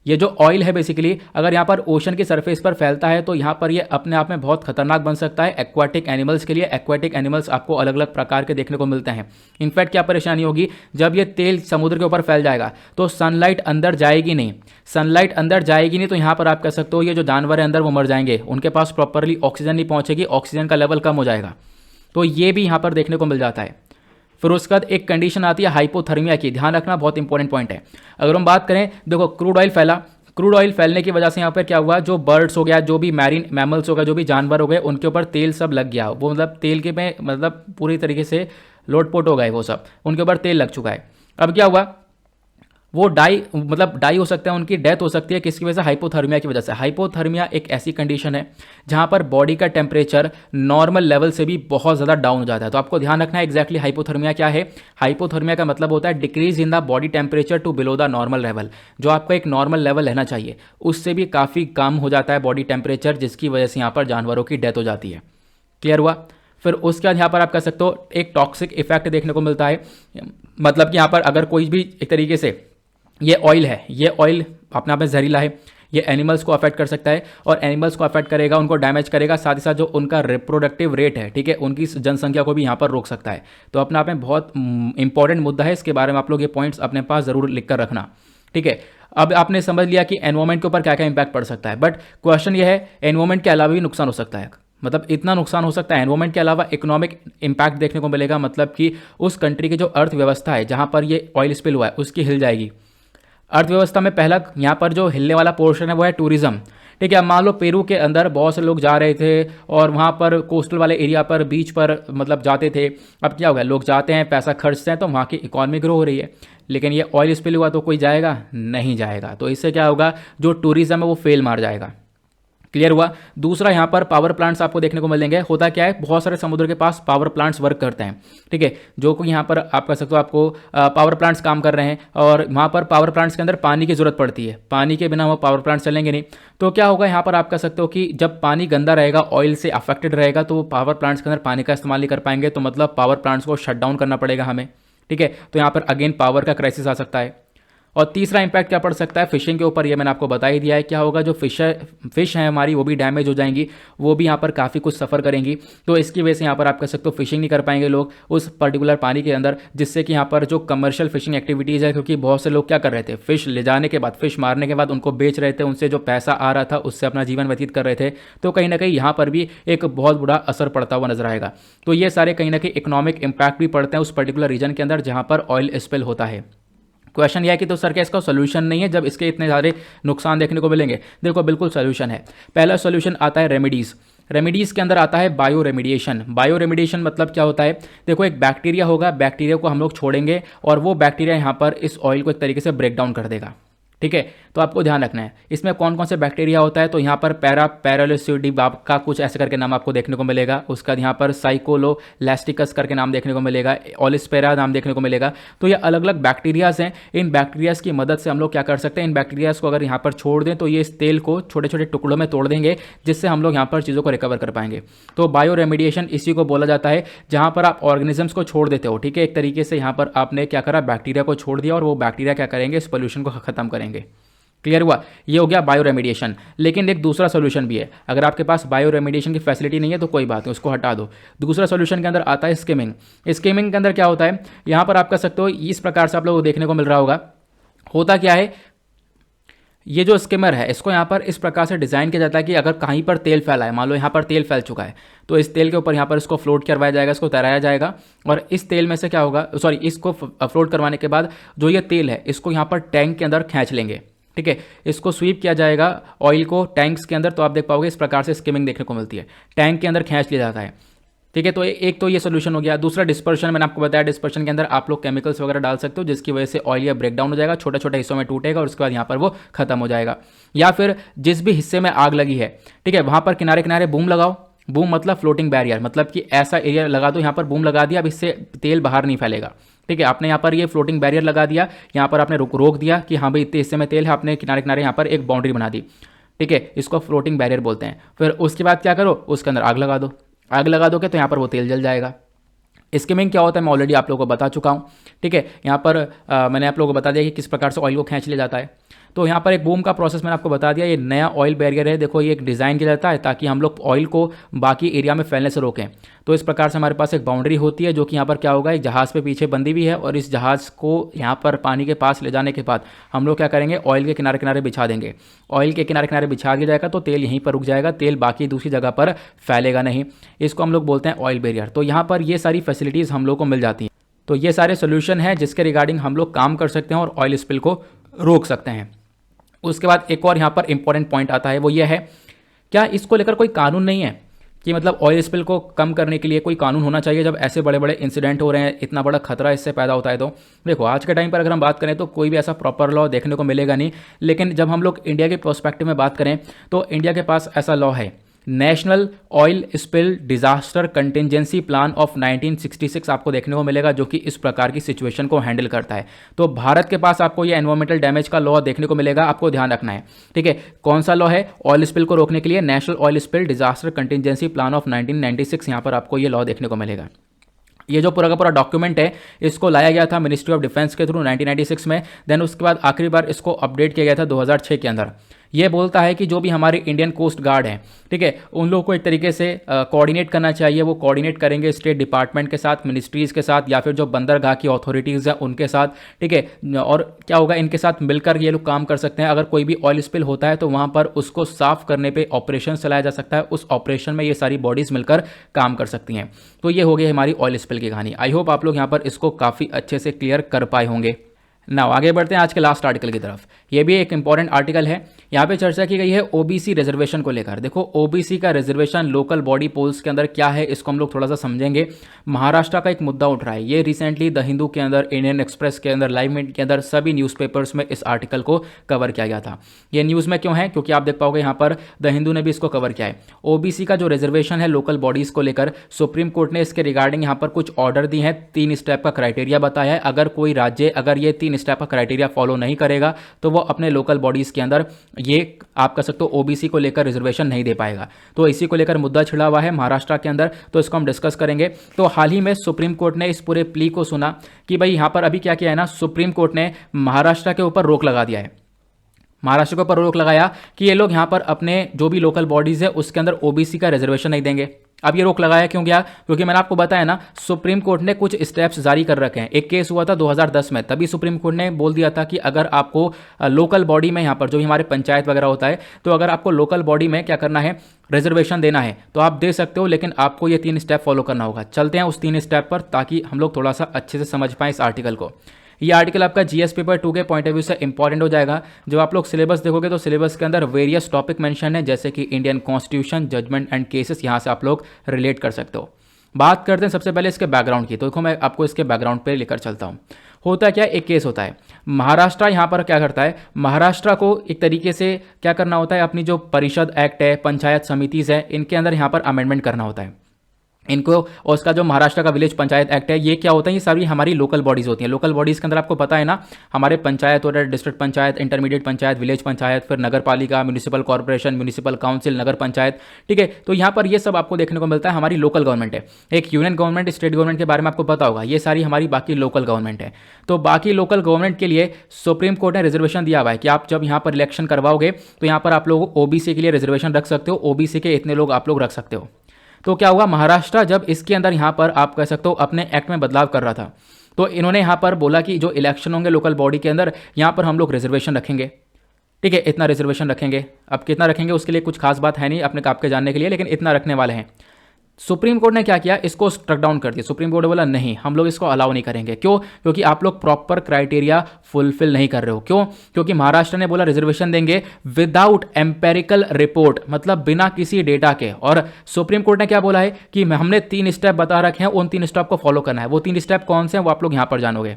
ये जो ऑयल है बेसिकली, अगर यहाँ पर ओशन की सरफेस पर फैलता है तो यहाँ पर ये अपने आप में बहुत खतरनाक बन सकता है एक्वाटिक एनिमल्स के लिए। एक्वाटिक एनिमल्स आपको अलग अलग प्रकार के देखने को मिलते हैं। इनफैक्ट क्या परेशानी होगी, जब ये तेल समुद्र के ऊपर फैल जाएगा तो सनलाइट अंदर जाएगी नहीं, सनलाइट अंदर जाएगी नहीं, तो यहाँ पर आप कह सकते हो ये जो जानवर है अंदर वो मर जाएंगे, उनके पास प्रॉपरली ऑक्सीजन नहीं पहुँचेगी, ऑक्सीजन का लेवल कम हो जाएगा, तो ये भी यहाँ पर देखने को मिल जाता है। फिर उसके बाद एक कंडीशन आती है हाइपोथर्मिया की, ध्यान रखना बहुत इंपॉर्टेंट पॉइंट है। अगर हम बात करें, देखो क्रूड ऑयल फैला, क्रूड ऑयल फैलने की वजह से यहाँ पर क्या हुआ, जो बर्ड्स हो गया, जो भी मैरीन मैमल्स हो गया, जो भी जानवर हो गए, उनके ऊपर तेल सब लग गया, वो मतलब तेल के में मतलब पूरी तरीके से लोटपोट हो गए, वो सब उनके ऊपर तेल लग चुका है। अब क्या हुआ, वो डाई हो सकते हैं, उनकी डेथ हो सकती है, किसकी वजह से, हाइपोथर्मिया की वजह से। हाइपोथर्मिया एक ऐसी कंडीशन है जहां पर बॉडी का टेम्परेचर नॉर्मल लेवल से भी बहुत ज़्यादा डाउन हो जाता है। तो आपको ध्यान रखना है एग्जैक्टली हाइपोथर्मिया क्या है। हाइपोथर्मिया का मतलब होता है decrease in the body temperature to below the normal level, जो आपका एक नॉर्मल लेवल रहना चाहिए उससे भी काफ़ी कम हो जाता है बॉडी टेम्परेचर, जिसकी वजह से यहाँ पर जानवरों की डेथ हो जाती है। क्लियर हुआ। फिर उसके बाद यहाँ पर आप कह सकते हो एक टॉक्सिक इफेक्ट देखने को मिलता है, मतलब कि यहाँ पर अगर कोई भी एक तरीके से ये ऑयल है, ये ऑयल अपने आप में जहरीला है, ये एनिमल्स को अफेक्ट कर सकता है, और एनिमल्स को अफेक्ट करेगा, उनको डैमेज करेगा, साथ ही साथ जो उनका रिप्रोडक्टिव रेट है, ठीक है, उनकी जनसंख्या को भी यहाँ पर रोक सकता है। तो अपने आप में बहुत इंपॉर्टेंट मुद्दा है, इसके बारे में आप लोग ये पॉइंट्स अपने पास जरूर लिख कर रखना, ठीक है। अब आपने समझ लिया कि एनवायरमेंट के ऊपर क्या क्या इंपैक्ट पड़ सकता है, बट क्वेश्चन ये है एनवायरमेंट के अलावा भी नुकसान हो सकता है, मतलब इतना नुकसान हो सकता है एनवायरमेंट के अलावा इकोनॉमिक इंपैक्ट देखने को मिलेगा, मतलब कि उस कंट्री की जो अर्थव्यवस्था है जहाँ पर ये ऑयल स्पिल हुआ है उसकी हिल जाएगी। अर्थव्यवस्था में पहला यहाँ पर जो हिलने वाला पोर्शन है वो है टूरिज्म, ठीक है। अब मान लो पेरू के अंदर बहुत से लोग जा रहे थे और वहाँ पर कोस्टल वाले एरिया पर, बीच पर मतलब जाते थे, अब क्या हो गया, लोग जाते हैं, पैसा खर्चते हैं, तो वहाँ की इकॉनमी ग्रो हो रही है, लेकिन ये ऑयल स्पिल हुआ तो कोई जाएगा नहीं जाएगा, तो इससे क्या होगा, जो टूरिज्म है वो फेल मार जाएगा। क्लियर हुआ। दूसरा यहाँ पर पावर प्लांट्स आपको देखने को मिलेंगे। होता क्या है, बहुत सारे समुद्र के पास पावर प्लांट्स वर्क करते हैं, ठीक है, जो कि यहाँ पर आप कह सकते हो आपको पावर प्लांट्स काम कर रहे हैं, और वहाँ पर पावर प्लांट्स के अंदर पानी की जरूरत पड़ती है, पानी के बिना वो पावर प्लांट्स चलेंगे नहीं। तो क्या होगा, यहाँ पर आप कह सकते हो कि जब पानी गंदा रहेगा, ऑयल से अफेक्टेड रहेगा, तो वो पावर प्लांट्स के अंदर पानी का इस्तेमाल नहीं कर पाएंगे, तो मतलब पावर प्लांट्स को शट डाउन करना पड़ेगा हमें, ठीक है। तो यहाँ पर अगेन पावर का क्राइसिस आ सकता है। और तीसरा इंपैक्ट क्या पड़ सकता है, फिशिंग के ऊपर, ये मैंने आपको बता ही दिया है। क्या होगा, जो फिश है हमारी वो भी डैमेज हो जाएंगी, वो भी यहाँ पर काफ़ी कुछ सफ़र करेंगी, तो इसकी वजह से यहाँ पर आप कह सकते हो फिशिंग नहीं कर पाएंगे लोग उस पर्टिकुलर पानी के अंदर, जिससे कि यहाँ पर जो कमर्शियल फिशिंग एक्टिविटीज़ है, क्योंकि बहुत से लोग क्या कर रहे थे, फिश ले जाने के बाद, फिश मारने के बाद उनको बेच रहे थे, उनसे जो पैसा आ रहा था उससे अपना जीवन व्यतीत कर रहे थे, तो कहीं ना कहीं यहाँ पर भी एक बहुत बुरा असर पड़ता हुआ नजर आएगा। तो ये सारे कहीं ना कहीं इकोनॉमिक इंपैक्ट भी पड़ते हैं उस पर्टिकुलर रीजन के अंदर जहाँ पर ऑयल स्पिल होता है। क्वेश्चन यह है कि तो सर क्या इसका सोल्यूशन नहीं है जब इसके इतने सारे नुकसान देखने को मिलेंगे। देखो बिल्कुल सोल्यूशन है। पहला सोल्यूशन आता है रेमेडीज़। रेमेडीज़ के अंदर आता है बायो रेमिडिएशन। बायो रेमिडिएशन मतलब क्या होता है, देखो एक बैक्टीरिया होगा, बैक्टीरिया को हम लोग छोड़ेंगे और वो बैक्टीरिया यहाँ पर इस ऑयल को एक तरीके से ब्रेक डाउन कर देगा। ठीक है, तो आपको ध्यान रखना है इसमें कौन कौन से बैक्टीरिया होता है। तो यहाँ पर पैरालिसिडिबाब का कुछ ऐसे करके नाम आपको देखने को मिलेगा, उसका यहाँ पर साइकोलोलैस्टिकस करके नाम देखने को मिलेगा, ओलिस्पेरा नाम देखने को मिलेगा। तो ये अलग अलग बैक्टीरियाज हैं। इन बैक्टीरियाज की मदद से हम लोग क्या कर सकते हैं, इन बैक्टीरियाज को अगर यहाँ पर छोड़ दें तो ये इस तेल को छोटे छोटे टुकड़ों में तोड़ देंगे, जिससे हम लोग यहाँ पर चीज़ों को रिकवर कर पाएंगे। तो बायो रेमिडिएशन इसी को बोला जाता है, जहाँ पर आप ऑर्गेनिजम्स को छोड़ देते हो। ठीक है, एक तरीके से यहाँ पर आपने क्या करा, बैक्टीरिया को छोड़ दिया और वो बैक्टीरिया क्या करेंगे, इस पोल्यूशन को खत्म करेंगे। क्लियर हुआ, ये हो गया बायो रेमिडिएशन। लेकिन एक दूसरा सोल्यूशन भी है, अगर आपके पास बायो रेमिडिएशन की फैसिलिटी नहीं है तो कोई बात नहीं, उसको हटा दो। दूसरा सोल्यूशन के अंदर आता है स्किमिंग। स्किमिंग के अंदर क्या होता है, यहाँ पर आप कर सकते हो इस प्रकार से आप लोगों को देखने को मिल रहा होगा। होता क्या है, ये जो स्किमर है इसको यहाँ पर इस प्रकार से डिज़ाइन किया जाता है कि अगर कहीं पर तेल फैला है, मान लो यहाँ पर तेल फैल चुका है, तो इस तेल के ऊपर यहाँ पर इसको फ्लोट करवाया जाएगा, इसको तैराया जाएगा और इस तेल में से क्या होगा, सॉरी इसको फ्लोट करवाने के बाद जो ये तेल है इसको यहाँ पर टैंक के अंदर खींच लेंगे। ठीक है, इसको स्वीप किया जाएगा ऑयल को टैंक्स के अंदर। तो आप देख पाओगे इस प्रकार से स्किमिंग देखने को मिलती है, टैंक के अंदर खींच लिया जाता है। ठीक है, तो एक तो ये सोल्यूशन हो गया। दूसरा डिस्पर्शन, मैंने आपको बताया डिस्पर्शन के अंदर आप लोग केमिकल्स वगैरह डाल सकते हो, जिसकी वजह से ऑयल या ब्रेक डाउन हो जाएगा, छोटे छोटे हिस्सों में टूटेगा और उसके बाद यहाँ पर वो खत्म हो जाएगा। या फिर जिस भी हिस्से में आग लगी है, ठीक है, वहाँ पर किनारे किनारे बूम लगाओ। बूम मतलब फ्लोटिंग बैरियर, मतलब कि ऐसा एरिया लगा दो, यहाँ पर बूम लगा दिया, अब इससे तेल बाहर नहीं फैलेगा। ठीक है, आपने यहाँ पर ये फ्लोटिंग बैरियर लगा दिया, यहाँ पर आपने रोक दिया कि हाँ भाई इतने हिस्से में तेल है, आपने किनारे किनारे यहाँ पर एक बाउंड्री बना दी। ठीक है, इसको फ्लोटिंग बैरियर बोलते हैं। फिर उसके बाद क्या करो, उसके अंदर आग लगा दो। आग लगा दोगे तो यहाँ पर वो तेल जल जाएगा। स्किमिंग क्या होता है मैं ऑलरेडी आप लोगों को बता चुका हूँ। ठीक है, यहाँ पर मैंने आप लोगों को बता दिया कि किस प्रकार से ऑयल को खींच लिया जाता है। तो यहाँ पर एक बूम का प्रोसेस मैंने आपको बता दिया। ये नया ऑयल बैरियर है, देखो ये एक डिज़ाइन किया जाता है ताकि हम लोग ऑयल को बाकी एरिया में फैलने से रोकें। तो इस प्रकार से हमारे पास एक बाउंड्री होती है, जो कि यहाँ पर क्या होगा, एक जहाज़ पे पीछे बंदी हुई है और इस जहाज़ को यहाँ पर पानी के पास ले जाने के बाद हम लोग क्या करेंगे, ऑयल के किनारे किनारे बिछा देंगे। ऑयल के किनारे किनारे बिछा दिया जाएगा तो तेल यहीं पर रुक जाएगा, तेल बाकी दूसरी जगह पर फैलेगा नहीं। इसको हम लोग बोलते हैं ऑयल बैरियर। तो यहाँ पर ये सारी फैसिलिटीज़ हम लोग को मिल जाती हैं। तो ये सारे सोल्यूशन हैं जिसके रिगार्डिंग हम लोग काम कर सकते हैं और ऑयल स्पिल को रोक सकते हैं। उसके बाद एक और यहाँ पर इंपॉर्टेंट पॉइंट आता है, वो ये है, क्या इसको लेकर कोई कानून नहीं है कि मतलब ऑयल स्पिल को कम करने के लिए कोई कानून होना चाहिए जब ऐसे बड़े बड़े इंसिडेंट हो रहे हैं, इतना बड़ा खतरा इससे पैदा होता है। तो देखो आज के टाइम पर अगर हम बात करें तो कोई भी ऐसा प्रॉपर लॉ देखने को मिलेगा नहीं। लेकिन जब हम लोग इंडिया के पर्सपेक्टिव में बात करें तो इंडिया के पास ऐसा लॉ है, national oil spill disaster contingency plan of 1966 आपको देखने को मिलेगा, जो कि इस प्रकार की सिचुएशन को हैंडल करता है। तो भारत के पास आपको ये एनवायरमेंटल डैमेज का लॉ देखने को मिलेगा, आपको ध्यान रखना है। ठीक है, कौन सा लॉ है, ऑयल स्पिल को रोकने के लिए national oil spill disaster contingency plan of 1996, यहाँ पर आपको ये लॉ देखने को मिलेगा। ये जो पूरा का पूरा डॉक्यूमेंट है इसको लाया गया था मिनिस्ट्री ऑफ डिफेंस के थ्रू 1996 में। देन उसके बाद आखिरी बार इसको अपडेट किया गया था 2006 के अंदर। ये बोलता है कि जो भी हमारे इंडियन कोस्ट गार्ड हैं, ठीक है, उन लोगों को एक तरीके से कोऑर्डिनेट करना चाहिए। वो कोऑर्डिनेट करेंगे स्टेट डिपार्टमेंट के साथ, मिनिस्ट्रीज़ के साथ, या फिर जो बंदरगाह की अथॉरिटीज़ हैं उनके साथ। ठीक है, और क्या होगा, इनके साथ मिलकर ये लोग काम कर सकते हैं। अगर कोई भी ऑयल स्पिल होता है तो वहाँ पर उसको साफ करने पर ऑपरेशन चलाया जा सकता है। उस ऑपरेशन में ये सारी बॉडीज़ मिलकर काम कर सकती हैं। तो ये हो गई हमारी ऑयल स्पिल की कहानी। आई होप आप लोग यहाँ पर इसको काफ़ी अच्छे से क्लियर कर पाए होंगे। ना आगे बढ़ते हैं आज के लास्ट आर्टिकल की तरफ। ये भी एक इंपॉर्टेंट आर्टिकल है, यहाँ पे चर्चा की गई है ओबीसी रिजर्वेशन को लेकर। देखो ओबीसी का रिजर्वेशन लोकल बॉडी पोल्स के अंदर क्या है, इसको हम लोग थोड़ा सा समझेंगे। महाराष्ट्र का एक मुद्दा उठ रहा है, ये रिसेंटली द हिंदू के अंदर, इंडियन एक्सप्रेस के अंदर, लाइव मिनट के अंदर, सभी न्यूज़पेपर्स में इस आर्टिकल को कवर किया गया था। ये न्यूज़ में क्यों है, क्योंकि आप देख पाओगे यहाँ पर द हिंदू ने भी इसको कवर किया है। ओबीसी का जो रिजर्वेशन है लोकल बॉडीज़ को लेकर, सुप्रीम कोर्ट ने इसके रिगार्डिंग यहाँ पर कुछ ऑर्डर दिए हैं, 3 स्टेप का क्राइटेरिया बताया है। अगर कोई राज्य अगर ये 3 स्टेप का क्राइटेरिया फॉलो नहीं करेगा तो वो अपने लोकल बॉडीज़ के अंदर ये आप कह सकते हो ओबीसी को लेकर रिजर्वेशन नहीं दे पाएगा। तो इसी को लेकर मुद्दा छिड़ा हुआ है महाराष्ट्र के अंदर, तो इसको हम डिस्कस करेंगे। तो हाल ही में सुप्रीम कोर्ट ने इस पूरे प्ली को सुना कि भाई यहाँ पर अभी क्या किया है ना, सुप्रीम कोर्ट ने महाराष्ट्र के ऊपर रोक लगा दिया है। महाराष्ट्र के ऊपर रोक लगाया कि ये लोग यहाँ पर अपने जो भी लोकल बॉडीज़ है उसके अंदर ओबीसी का रिजर्वेशन नहीं देंगे। अब ये रोक लगाया क्यों गया, क्योंकि मैंने आपको बताया ना सुप्रीम कोर्ट ने कुछ स्टेप्स जारी कर रखे हैं। एक केस हुआ था 2010 में, तभी सुप्रीम कोर्ट ने बोल दिया था कि अगर आपको लोकल बॉडी में यहाँ पर जो भी हमारे पंचायत वगैरह होता है, तो अगर आपको लोकल बॉडी में क्या करना है, रिजर्वेशन देना है तो आप दे सकते हो, लेकिन आपको ये 3 स्टेप फॉलो करना होगा। चलते हैं उस 3 स्टेप पर ताकि हम लोग थोड़ा सा अच्छे से समझ पाएँ इस आर्टिकल को। ये आर्टिकल आपका जीएस पेपर 2 के पॉइंट ऑफ व्यू से इंपॉर्टेंट हो जाएगा। जब आप लोग सिलेबस देखोगे तो सिलेबस के अंदर वेरियस टॉपिक मेंशन है, जैसे कि Indian constitution, judgement and cases, यहाँ से आप लोग रिलेट कर सकते हो। बात करते हैं सबसे पहले इसके बैकग्राउंड की। तो देखो मैं आपको इसके बैकग्राउंड पे लेकर चलता हूँ। होता क्या, एक केस होता है महाराष्ट्र यहाँ पर क्या करता है, महाराष्ट्र को एक तरीके से क्या करना होता है, अपनी जो परिषद एक्ट है, पंचायत समितिज है, इनके अंदर यहाँ पर अमेंडमेंट करना होता है इनको। और उसका जो महाराष्ट्र का विलेज पंचायत एक्ट है, ये क्या होता है, ये सारी हमारी लोकल बॉडीज़ होती हैं। लोकल बॉडीज़ के अंदर आपको पता है ना, हमारे पंचायत होता है, district panchayat, intermediate panchayat, village panchayat, फिर नगर पालिका, म्यूनिसिपल कॉर्पोरेशन, म्यूनिसिपल काउंसिल, नगर पंचायत, ठीक है। तो यहाँ पर ये सब आपको देखने को मिलता है, हमारी लोकल गवर्नमेंट है। एक यूनियन गवर्नमेंट, स्टेट गवर्नमेंट के बारे में आपको पता होगा, ये सारी हमारी बाकी लोकल गवर्नमेंट है। तो बाकी लोकल गवर्नमेंट के लिए सुप्रीम कोर्ट ने रिजर्वेशन दिया हुआ है कि आप जब यहाँ पर इलेक्शन करवाओगे तो यहाँ पर आप लोग ओबीसी के लिए रिजर्वेशन रख सकते हो, ओबीसी के इतने लोग आप लोग रख सकते हो। तो क्या हुआ, महाराष्ट्र जब इसके अंदर यहाँ पर आप कह सकते हो अपने एक्ट में बदलाव कर रहा था, तो इन्होंने यहाँ पर बोला कि जो इलेक्शन होंगे लोकल बॉडी के अंदर, यहाँ पर हम लोग रिजर्वेशन रखेंगे, ठीक है, इतना रिजर्वेशन रखेंगे। अब कितना रखेंगे उसके लिए कुछ खास बात है नहीं अपने आपके जानने के लिए, लेकिन इतना रखने वाले हैं। सुप्रीम कोर्ट ने क्या किया, इसको स्ट्रक डाउन कर दिया। सुप्रीम कोर्ट बोला नहीं, हम लोग इसको अलाउ नहीं करेंगे। क्यों? क्योंकि आप लोग प्रॉपर क्राइटेरिया फुलफिल नहीं कर रहे हो। क्यों? क्योंकि महाराष्ट्र ने बोला रिजर्वेशन देंगे विदाउट एम्पेरिकल रिपोर्ट, मतलब बिना किसी डेटा के। और सुप्रीम कोर्ट ने क्या बोला है कि हमने 3 स्टेप बता रखे हैं, उन 3 स्टेप को फॉलो करना है। वो 3 स्टेप कौन से हैं वो आप लोग यहां पर जानोगे,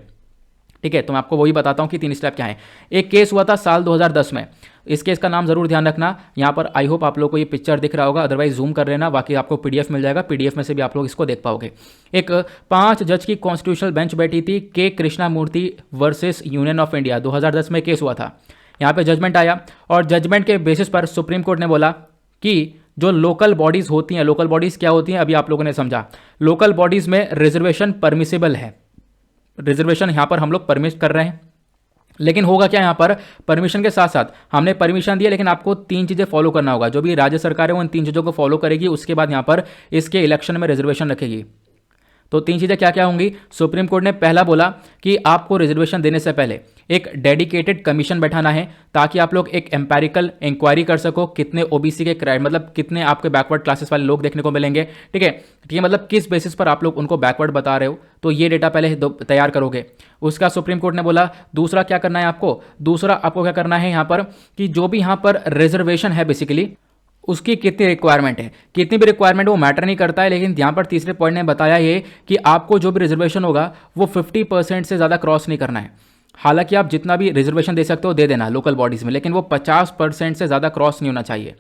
ठीक है। तो मैं आपको वही बताता हूं कि 3 स्टेप क्या है। एक केस हुआ था साल 2010 में, इस केस का नाम जरूर ध्यान रखना। यहाँ पर आई होप आप लोग को ये पिक्चर दिख रहा होगा, अदरवाइज जूम कर लेना, बाकी आपको पीडीएफ मिल जाएगा, पीडीएफ में से भी आप लोग इसको देख पाओगे। एक 5 जज की कॉन्स्टिट्यूशनल बेंच बैठी थी, के Krishnamurthy versus union of India, 2010 में केस हुआ था। यहाँ पे जजमेंट आया और जजमेंट के बेसिस पर सुप्रीम कोर्ट ने बोला कि जो लोकल बॉडीज होती हैं, लोकल बॉडीज क्या होती हैं अभी आप लोगों ने समझा, लोकल बॉडीज में रिजर्वेशन परमिसिबल है। रिजर्वेशन यहाँ पर हम लोग परमिट कर रहे हैं, लेकिन होगा क्या, यहाँ पर परमिशन के साथ साथ हमने परमिशन दिया, लेकिन आपको 3 चीज़ें फॉलो करना होगा। जो भी राज्य सरकार है वो इन 3 चीज़ों को फॉलो करेगी, उसके बाद यहाँ पर इसके इलेक्शन में रिजर्वेशन रखेगी। तो 3 चीज़ें क्या क्या होंगी, सुप्रीम कोर्ट ने पहला बोला कि आपको रिजर्वेशन देने से पहले एक डेडिकेटेड कमीशन बैठाना है, ताकि आप लोग एक एम्पेरिकल इंक्वायरी कर सको कितने ओबीसी के क्राइम, मतलब कितने आपके बैकवर्ड क्लासेस वाले लोग देखने को मिलेंगे, ठीक है, ठीक है, मतलब किस बेसिस पर आप लोग उनको बैकवर्ड बता रहे हो, तो ये डेटा पहले तैयार करोगे। उसका सुप्रीम कोर्ट ने बोला दूसरा क्या करना है आपको, दूसरा आपको क्या करना है यहाँ पर कि जो भी यहाँ पर रिजर्वेशन है बेसिकली उसकी कितनी रिक्वायरमेंट है, कितनी भी रिक्वायरमेंट वो मैटर नहीं करता है, लेकिन यहाँ पर तीसरे पॉइंट ने बताया ये कि आपको जो भी रिजर्वेशन होगा वो 50% से ज़्यादा क्रॉस नहीं करना है। हालांकि आप जितना भी रिजर्वेशन दे सकते हो दे देना लोकल बॉडीज़ में, लेकिन वो 50% से ज़्यादा क्रॉस नहीं होना चाहिए।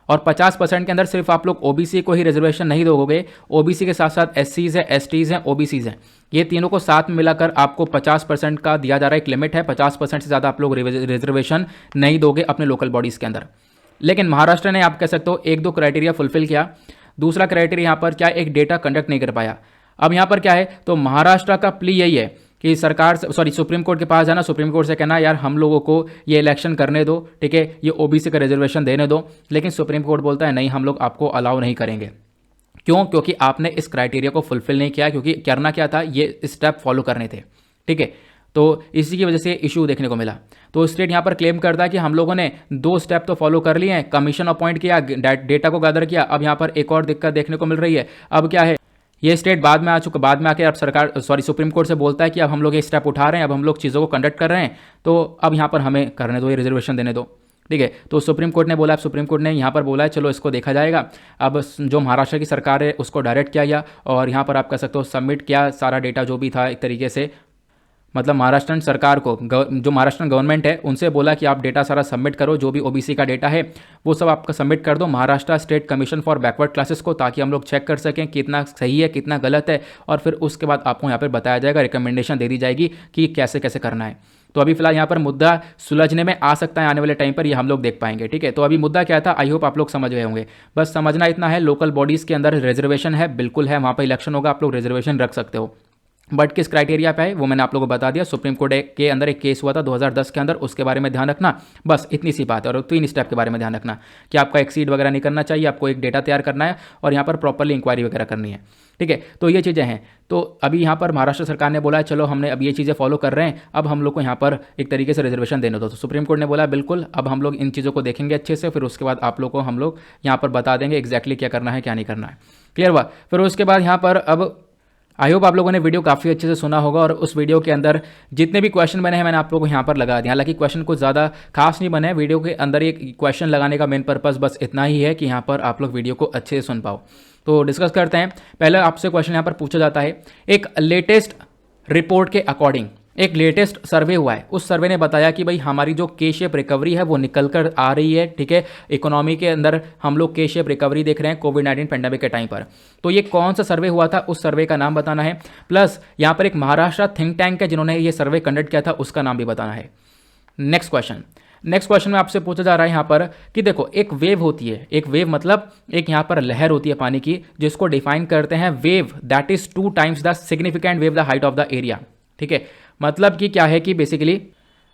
और 50% के अंदर सिर्फ आप लोग ओबीसी को ही रिजर्वेशन नहीं दोगे, ओबीसी के साथ साथ एससीज हैं, एसटीज हैं, ओबीसीज हैं, ये तीनों को साथ में मिलाकर आपको 50% का दिया जा रहा है, एक लिमिट है। 50% से ज़्यादा आप लोग रिजर्वेशन नहीं दोगे अपने लोकल बॉडीज़ के अंदर। लेकिन महाराष्ट्र ने आप कह सकते हो 1-2 क्राइटेरिया फुलफिल किया। दूसरा क्राइटेरिया यहाँ पर क्या, एक डेटा कंडक्ट नहीं कर पाया। अब यहाँ पर क्या है, तो महाराष्ट्र का प्ली यही है कि सरकार सुप्रीम कोर्ट के पास जाना, सुप्रीम कोर्ट से कहना यार हम लोगों को ये इलेक्शन करने दो, ठीक है, ये ओबीसी का रिजर्वेशन देने दो, लेकिन सुप्रीम कोर्ट बोलता है नहीं, हम लोग आपको अलाउ नहीं करेंगे। क्यों? क्योंकि आपने इस क्राइटेरिया को फुलफिल नहीं किया, क्योंकि करना क्या था, ये स्टेप फॉलो करने थे, ठीक है। तो इसी की वजह से इशू देखने को मिला। तो स्टेट यहाँ पर क्लेम करता है कि हम लोगों ने 2 स्टेप तो फॉलो कर लिए हैं, कमीशन अपॉइंट किया, डेटा को गैदर किया। अब यहाँ पर एक और दिक्कत देखने को मिल रही है। अब क्या है, ये स्टेट बाद में आके अब सुप्रीम कोर्ट से बोलता है कि अब हम लोग ये स्टेप उठा रहे हैं, अब हम लोग चीज़ों को कंडक्ट कर रहे हैं, तो अब यहाँ पर हमें करने दो, ये रिजर्वेशन देने दो, ठीक है। तो सुप्रीम कोर्ट ने बोला, सुप्रीम कोर्ट ने यहाँ पर बोला है चलो इसको देखा जाएगा। अब जो महाराष्ट्र की सरकार है उसको डायरेक्ट किया गया और यहाँ पर आप कह सकते हो सबमिट किया सारा डेटा जो भी था एक तरीके से, मतलब महाराष्ट्र सरकार को, जो महाराष्ट्र गवर्नमेंट है उनसे बोला कि आप डेटा सारा सबमिट करो, जो भी ओबीसी का डेटा है वो सब आपका सबमिट कर दो Maharashtra state commission for backward classes को, ताकि हम लोग चेक कर सकें कितना सही है कितना गलत है, और फिर उसके बाद आपको यहाँ पर बताया जाएगा, रिकमेंडेशन दे दी जाएगी कि कैसे कैसे करना है। तो अभी फिलहाल यहाँ पर मुद्दा सुलझने में आ सकता है आने वाले टाइम पर, ये हम लोग देख पाएंगे, ठीक है। तो अभी मुद्दा क्या था, आई होप आप लोग समझ गए होंगे। बस समझना इतना है, लोकल बॉडीज़ के अंदर रिजर्वेशन है, बिल्कुल है, वहाँ पर इलेक्शन होगा, आप लोग रिजर्वेशन रख सकते हो, बट किस क्राइटेरिया पे है वो मैंने आप लोगों को बता दिया। सुप्रीम कोर्ट के अंदर एक केस हुआ था 2010 के अंदर, उसके बारे में ध्यान रखना, बस इतनी सी बात है। और 3 स्टेप के बारे में ध्यान रखना कि आपका एक्सीड वगैरह नहीं करना चाहिए, आपको एक डेटा तैयार करना है और यहाँ पर प्रॉपरली इंक्वायरी वगैरह करनी है, ठीक है। तो ये चीज़ें हैं। तो अभी यहाँ पर महाराष्ट्र सरकार ने बोला चलो हमने अब ये चीज़ें फॉलो कर रहे हैं, अब हम लोग को यहाँ पर एक तरीके से रिजर्वेशन देने दो। तो सुप्रीम कोर्ट ने बोला बिल्कुल, अब हम लोग इन चीज़ों को देखेंगे अच्छे से, फिर उसके बाद आप लोग को हम लोग यहाँ पर बता देंगे एग्जैक्टली क्या करना है क्या नहीं करना है। क्लियर हुआ? फिर उसके बाद यहाँ पर अब आई होप आप लोगों ने वीडियो काफ़ी अच्छे से सुना होगा और उस वीडियो के अंदर जितने भी क्वेश्चन बने हैं मैंने आप लोगों को यहाँ पर लगा दिया। हालांकि क्वेश्चन कुछ ज़्यादा खास नहीं बने हैं, वीडियो के अंदर एक क्वेश्चन लगाने का मेन पर्पस बस इतना ही है कि यहाँ पर आप लोग वीडियो को अच्छे से सुन पाओ। तो डिस्कस करते हैं। पहले आपसे क्वेश्चन यहाँ पर पूछा जाता है, एक लेटेस्ट रिपोर्ट के अकॉर्डिंग एक लेटेस्ट सर्वे हुआ है, उस सर्वे ने बताया कि भाई हमारी जो के शेप रिकवरी है वो निकल कर आ रही है। ठीक है, इकोनॉमी के अंदर हम लोग के शेप रिकवरी देख रहे हैं कोविड-19 पेंडेमिक के टाइम पर। तो ये कौन सा सर्वे हुआ था, उस सर्वे का नाम बताना है। प्लस यहाँ पर एक महाराष्ट्र थिंक टैंक है जिन्होंने ये सर्वे कंडक्ट किया था, उसका नाम भी बताना है। नेक्स्ट क्वेश्चन में आपसे पूछा जा रहा है यहाँ पर कि देखो एक वेव होती है, एक वेव मतलब एक यहाँ पर लहर होती है पानी की, जिसको डिफाइन करते हैं wave that is 2 times the significant wave the height of the area. ठीक है, मतलब कि क्या है कि बेसिकली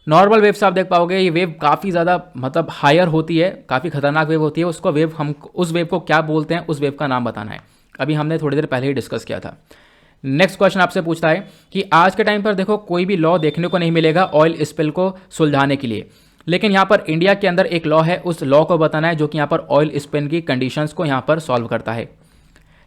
नॉर्मल वेव से आप देख पाओगे ये वेव काफ़ी ज़्यादा मतलब हायर होती है, काफ़ी खतरनाक वेव होती है। उसको वेव हम उस वेव को क्या बोलते हैं, उस वेव का नाम बताना है। अभी हमने थोड़ी देर पहले ही डिस्कस किया था। नेक्स्ट क्वेश्चन आपसे पूछता है कि आज के टाइम पर देखो कोई भी लॉ देखने को नहीं मिलेगा ऑयल स्पिल को सुलझाने के लिए, लेकिन यहाँ पर इंडिया के अंदर एक लॉ है, उस लॉ को बताना है जो कि यहाँ पर ऑयल स्पिन की कंडीशंस को यहाँ पर सॉल्व करता है।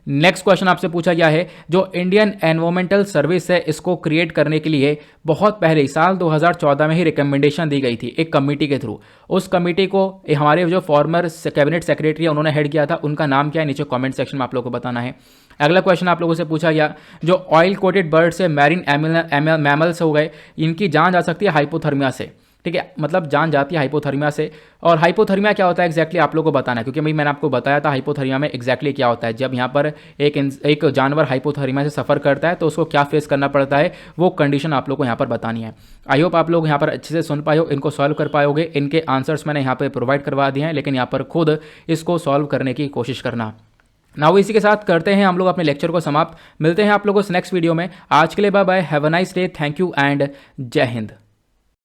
नेक्स्ट क्वेश्चन आपसे पूछा गया है, जो इंडियन एनवायरमेंटल सर्विस है इसको क्रिएट करने के लिए बहुत पहले साल 2014 में ही रिकमेंडेशन दी गई थी एक कमेटी के थ्रू। उस कमेटी को हमारे जो फॉर्मर कैबिनेट सेक्रेटरी है उन्होंने हेड किया था, उनका नाम क्या है नीचे कमेंट सेक्शन में आप लोगों को बताना है। अगला क्वेश्चन आप लोगों से पूछा गया, जो ऑयल कोटेड बर्ड से मैरिन मैमल्स हो गए, इनकी जान जा सकती है हाइपोथर्मिया से। ठीक है, मतलब जान जाती है हाइपोथर्मिया से। और हाइपोथर्मिया क्या होता है एग्जैक्टली आप लोगों को बताना है, क्योंकि भाई मैंने आपको बताया था हाइपोथर्मिया में एग्जैक्टली क्या होता है। जब यहाँ पर एक जानवर हाइपोथर्मिया से सफ़र करता है तो उसको क्या फेस करना पड़ता है, वो कंडीशन आप लोग को यहाँ पर बतानी है। आई होप आप लोग यहाँ पर अच्छे से सुन पाए हो, इनको सॉल्व कर पाओगे। इनके आंसर्स मैंने यहाँ पर प्रोवाइड करवा दिए हैं, लेकिन यहाँ पर खुद इसको सॉल्व करने की कोशिश करना। नाउ इसी के साथ करते हैं हम लोग अपने लेक्चर को समाप्त। मिलते हैं आप लोगों से नेक्स्ट वीडियो में। आज के लिए bye bye, have a nice day, thank you and जय हिंद।